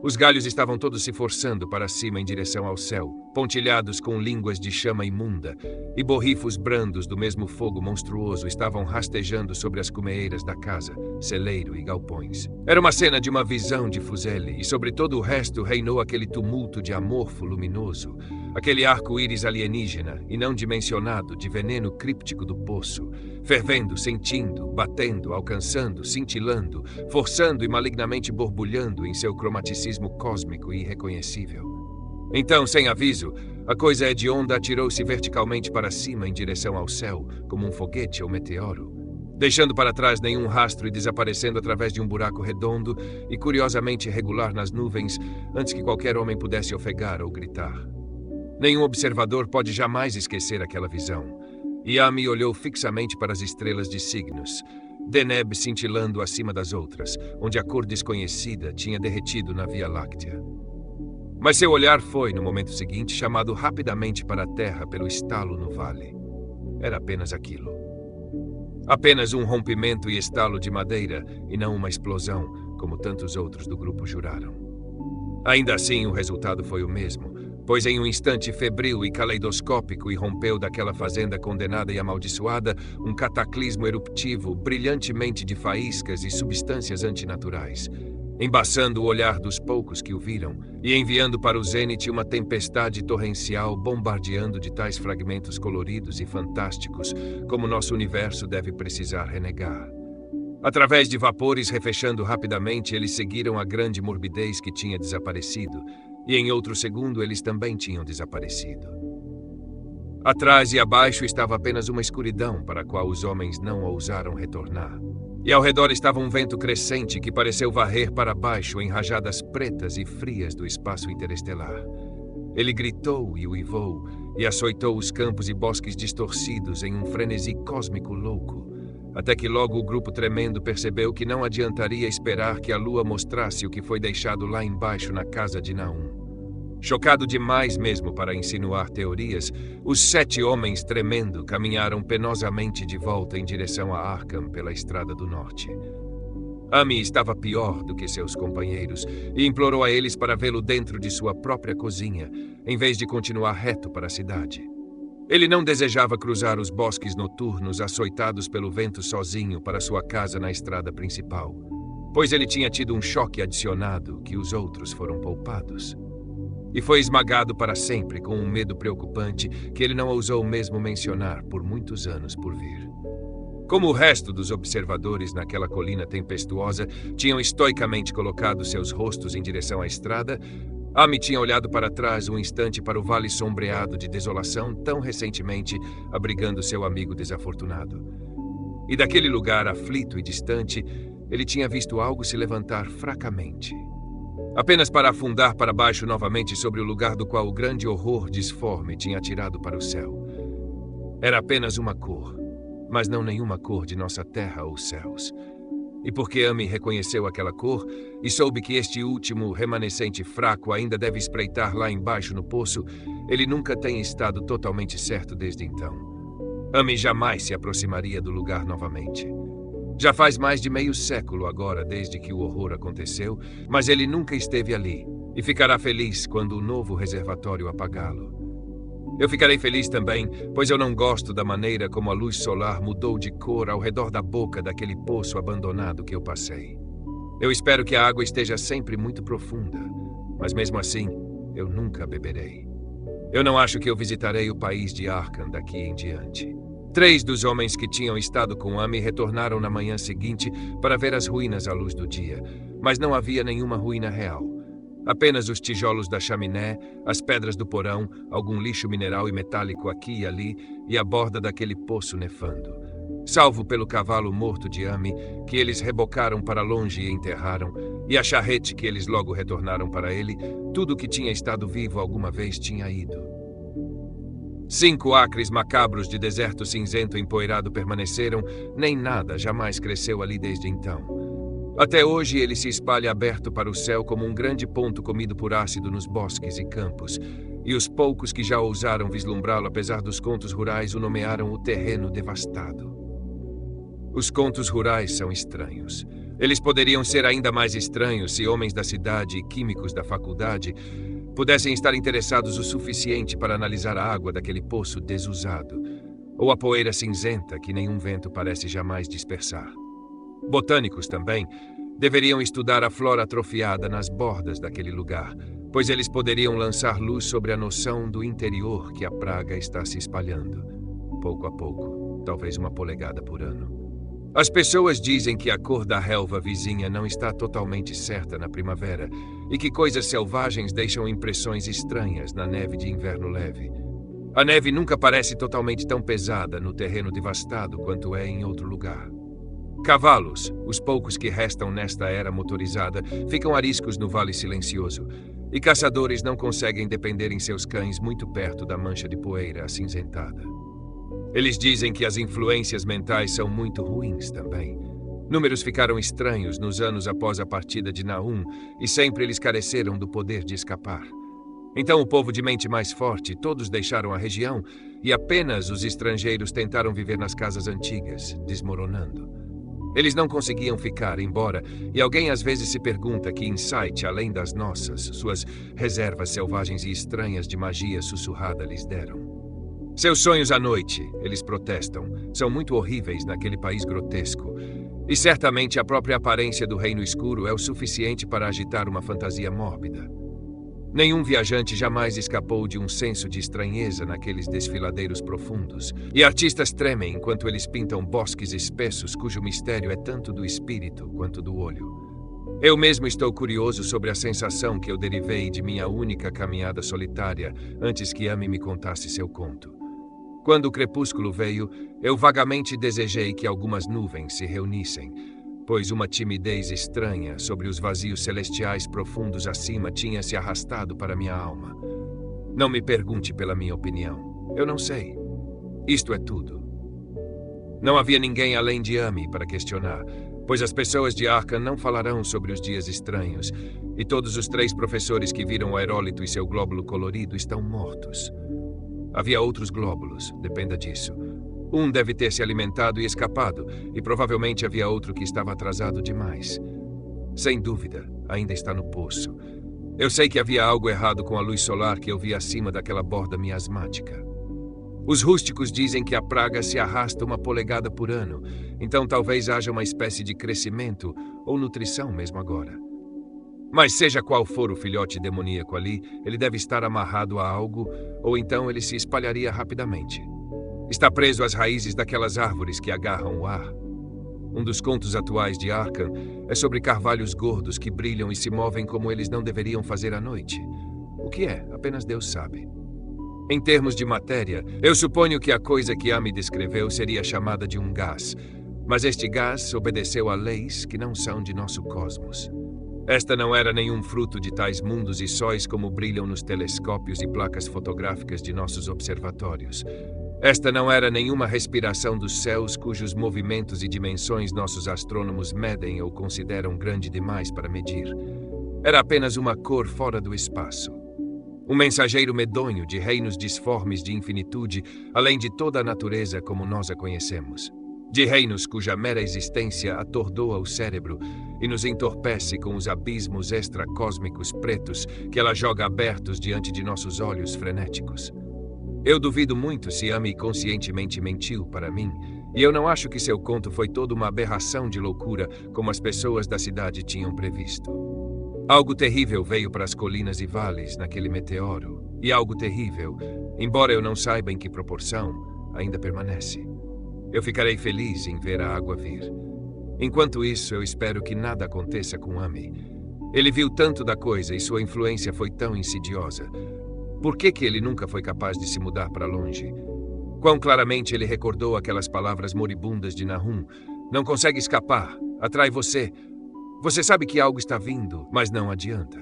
Os galhos estavam todos se forçando para cima em direção ao céu, pontilhados com línguas de chama imunda, e borrifos brandos do mesmo fogo monstruoso estavam rastejando sobre as cumeeiras da casa, celeiro e galpões. Era uma cena de uma visão de Fuseli, e sobre todo o resto reinou aquele tumulto de amorfo luminoso, aquele arco-íris alienígena e não dimensionado de veneno críptico do poço, fervendo, sentindo, batendo, alcançando, cintilando, forçando e malignamente borbulhando em seu cromaticismo cósmico e irreconhecível. Então, sem aviso, a coisa hedionda atirou-se verticalmente para cima em direção ao céu, como um foguete ou meteoro, deixando para trás nenhum rastro e desaparecendo através de um buraco redondo e curiosamente irregular nas nuvens antes que qualquer homem pudesse ofegar ou gritar. Nenhum observador pode jamais esquecer aquela visão. E Amy olhou fixamente para as estrelas de Cygnus, Deneb cintilando acima das outras, onde a cor desconhecida tinha derretido na Via Láctea. Mas seu olhar foi, no momento seguinte, chamado rapidamente para a terra pelo estalo no vale. Era apenas aquilo. Apenas um rompimento e estalo de madeira, e não uma explosão, como tantos outros do grupo juraram. Ainda assim, o resultado foi o mesmo, pois em um instante febril e caleidoscópico irrompeu daquela fazenda condenada e amaldiçoada um cataclismo eruptivo brilhantemente de faíscas e substâncias antinaturais, embaçando o olhar dos poucos que o viram e enviando para o zênite uma tempestade torrencial bombardeando de tais fragmentos coloridos e fantásticos como nosso universo deve precisar renegar. Através de vapores refechando rapidamente, eles seguiram a grande morbidez que tinha desaparecido, e em outro segundo eles também tinham desaparecido. Atrás e abaixo estava apenas uma escuridão para a qual os homens não ousaram retornar. E ao redor estava um vento crescente que pareceu varrer para baixo em rajadas pretas e frias do espaço interestelar. Ele gritou e uivou, e açoitou os campos e bosques distorcidos em um frenesi cósmico louco, até que logo o grupo tremendo percebeu que não adiantaria esperar que a lua mostrasse o que foi deixado lá embaixo na casa de Naum. Chocado demais mesmo para insinuar teorias, os 7 homens tremendo caminharam penosamente de volta em direção a Arkham pela estrada do norte. Amy estava pior do que seus companheiros e implorou a eles para vê-lo dentro de sua própria cozinha, em vez de continuar reto para a cidade. Ele não desejava cruzar os bosques noturnos açoitados pelo vento sozinho para sua casa na estrada principal, pois ele tinha tido um choque adicionado que os outros foram poupados. E foi esmagado para sempre com um medo preocupante que ele não ousou mesmo mencionar por muitos anos por vir. Como o resto dos observadores naquela colina tempestuosa tinham estoicamente colocado seus rostos em direção à estrada, Amy tinha olhado para trás um instante para o vale sombreado de desolação tão recentemente abrigando seu amigo desafortunado. E daquele lugar aflito e distante, ele tinha visto algo se levantar fracamente, apenas para afundar para baixo novamente sobre o lugar do qual o grande horror disforme tinha atirado para o céu. Era apenas uma cor, mas não nenhuma cor de nossa terra ou céus. E porque Amy reconheceu aquela cor e soube que este último remanescente fraco ainda deve espreitar lá embaixo no poço, ele nunca tem estado totalmente certo desde então. Amy jamais se aproximaria do lugar novamente. Já faz mais de meio século agora desde que o horror aconteceu, mas ele nunca esteve ali e ficará feliz quando o novo reservatório apagá-lo. Eu ficarei feliz também, pois eu não gosto da maneira como a luz solar mudou de cor ao redor da boca daquele poço abandonado que eu passei. Eu espero que a água esteja sempre muito profunda, mas mesmo assim, eu nunca beberei. Eu não acho que eu visitarei o país de Arkham daqui em diante. 3 dos homens que tinham estado com Amy retornaram na manhã seguinte para ver as ruínas à luz do dia, mas não havia nenhuma ruína real. Apenas os tijolos da chaminé, as pedras do porão, algum lixo mineral e metálico aqui e ali e a borda daquele poço nefando. Salvo pelo cavalo morto de Amy, que eles rebocaram para longe e enterraram, e a charrete que eles logo retornaram para ele, tudo que tinha estado vivo alguma vez tinha ido. 5 acres macabros de deserto cinzento empoeirado permaneceram, nem nada jamais cresceu ali desde então. Até hoje ele se espalha aberto para o céu como um grande ponto comido por ácido nos bosques e campos, e os poucos que já ousaram vislumbrá-lo apesar dos contos rurais o nomearam o terreno devastado. Os contos rurais são estranhos. Eles poderiam ser ainda mais estranhos se homens da cidade e químicos da faculdade pudessem estar interessados o suficiente para analisar a água daquele poço desusado, ou a poeira cinzenta que nenhum vento parece jamais dispersar. Botânicos também deveriam estudar a flora atrofiada nas bordas daquele lugar, pois eles poderiam lançar luz sobre a noção do interior que a praga está se espalhando, pouco a pouco, talvez 1 polegada por ano. As pessoas dizem que a cor da relva vizinha não está totalmente certa na primavera e que coisas selvagens deixam impressões estranhas na neve de inverno leve. A neve nunca parece totalmente tão pesada no terreno devastado quanto é em outro lugar. Cavalos, os poucos que restam nesta era motorizada, ficam ariscos no Vale Silencioso, e caçadores não conseguem depender em seus cães muito perto da mancha de poeira acinzentada. Eles dizem que as influências mentais são muito ruins também. Números ficaram estranhos nos anos após a partida de Naum, e sempre eles careceram do poder de escapar. Então o povo de mente mais forte, todos deixaram a região, e apenas os estrangeiros tentaram viver nas casas antigas, desmoronando. Eles não conseguiam ficar embora, e alguém às vezes se pergunta que insight, além das nossas, suas reservas selvagens e estranhas de magia sussurrada lhes deram. Seus sonhos à noite, eles protestam, são muito horríveis naquele país grotesco, e certamente a própria aparência do Reino Escuro é o suficiente para agitar uma fantasia mórbida. Nenhum viajante jamais escapou de um senso de estranheza naqueles desfiladeiros profundos, e artistas tremem enquanto eles pintam bosques espessos cujo mistério é tanto do espírito quanto do olho. Eu mesmo estou curioso sobre a sensação que eu derivei de minha única caminhada solitária antes que Amy me contasse seu conto. Quando o crepúsculo veio, eu vagamente desejei que algumas nuvens se reunissem, pois uma timidez estranha sobre os vazios celestiais profundos acima tinha se arrastado para minha alma. Não me pergunte pela minha opinião. Eu não sei. Isto é tudo. Não havia ninguém além de Amy para questionar, pois as pessoas de Arkham não falarão sobre os dias estranhos, e todos os 3 professores que viram o aerólito e seu glóbulo colorido estão mortos. Havia outros glóbulos, dependa disso. Um deve ter se alimentado e escapado, e provavelmente havia outro que estava atrasado demais. Sem dúvida, ainda está no poço. Eu sei que havia algo errado com a luz solar que eu vi acima daquela borda miasmática. Os rústicos dizem que a praga se arrasta 1 polegada por ano, então talvez haja uma espécie de crescimento ou nutrição mesmo agora. Mas seja qual for o filhote demoníaco ali, ele deve estar amarrado a algo, ou então ele se espalharia rapidamente. Está preso às raízes daquelas árvores que agarram o ar. Um dos contos atuais de Arkham é sobre carvalhos gordos que brilham e se movem como eles não deveriam fazer à noite. O que é? Apenas Deus sabe. Em termos de matéria, eu suponho que a coisa que Amy descreveu seria chamada de um gás, mas este gás obedeceu a leis que não são de nosso cosmos. Esta não era nenhum fruto de tais mundos e sóis como brilham nos telescópios e placas fotográficas de nossos observatórios. Esta não era nenhuma respiração dos céus cujos movimentos e dimensões nossos astrônomos medem ou consideram grande demais para medir. Era apenas uma cor fora do espaço. Um mensageiro medonho de reinos disformes de infinitude, além de toda a natureza como nós a conhecemos. De reinos cuja mera existência atordoa o cérebro e nos entorpece com os abismos extracósmicos pretos que ela joga abertos diante de nossos olhos frenéticos. Eu duvido muito se Amy conscientemente mentiu para mim, e eu não acho que seu conto foi toda uma aberração de loucura como as pessoas da cidade tinham previsto. Algo terrível veio para as colinas e vales naquele meteoro, e algo terrível, embora eu não saiba em que proporção, ainda permanece. Eu ficarei feliz em ver a água vir. Enquanto isso, eu espero que nada aconteça com Amy. Ele viu tanto da coisa e sua influência foi tão insidiosa. Por que ele nunca foi capaz de se mudar para longe? Quão claramente ele recordou aquelas palavras moribundas de Nahum. Não consegue escapar. Atrai você. Você sabe que algo está vindo, mas não adianta.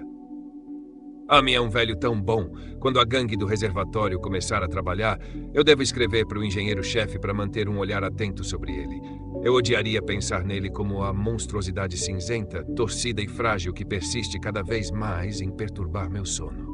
Amy é um velho tão bom. Quando a gangue do reservatório começar a trabalhar, eu devo escrever para o engenheiro-chefe para manter um olhar atento sobre ele. Eu odiaria pensar nele como a monstruosidade cinzenta, torcida e frágil que persiste cada vez mais em perturbar meu sono.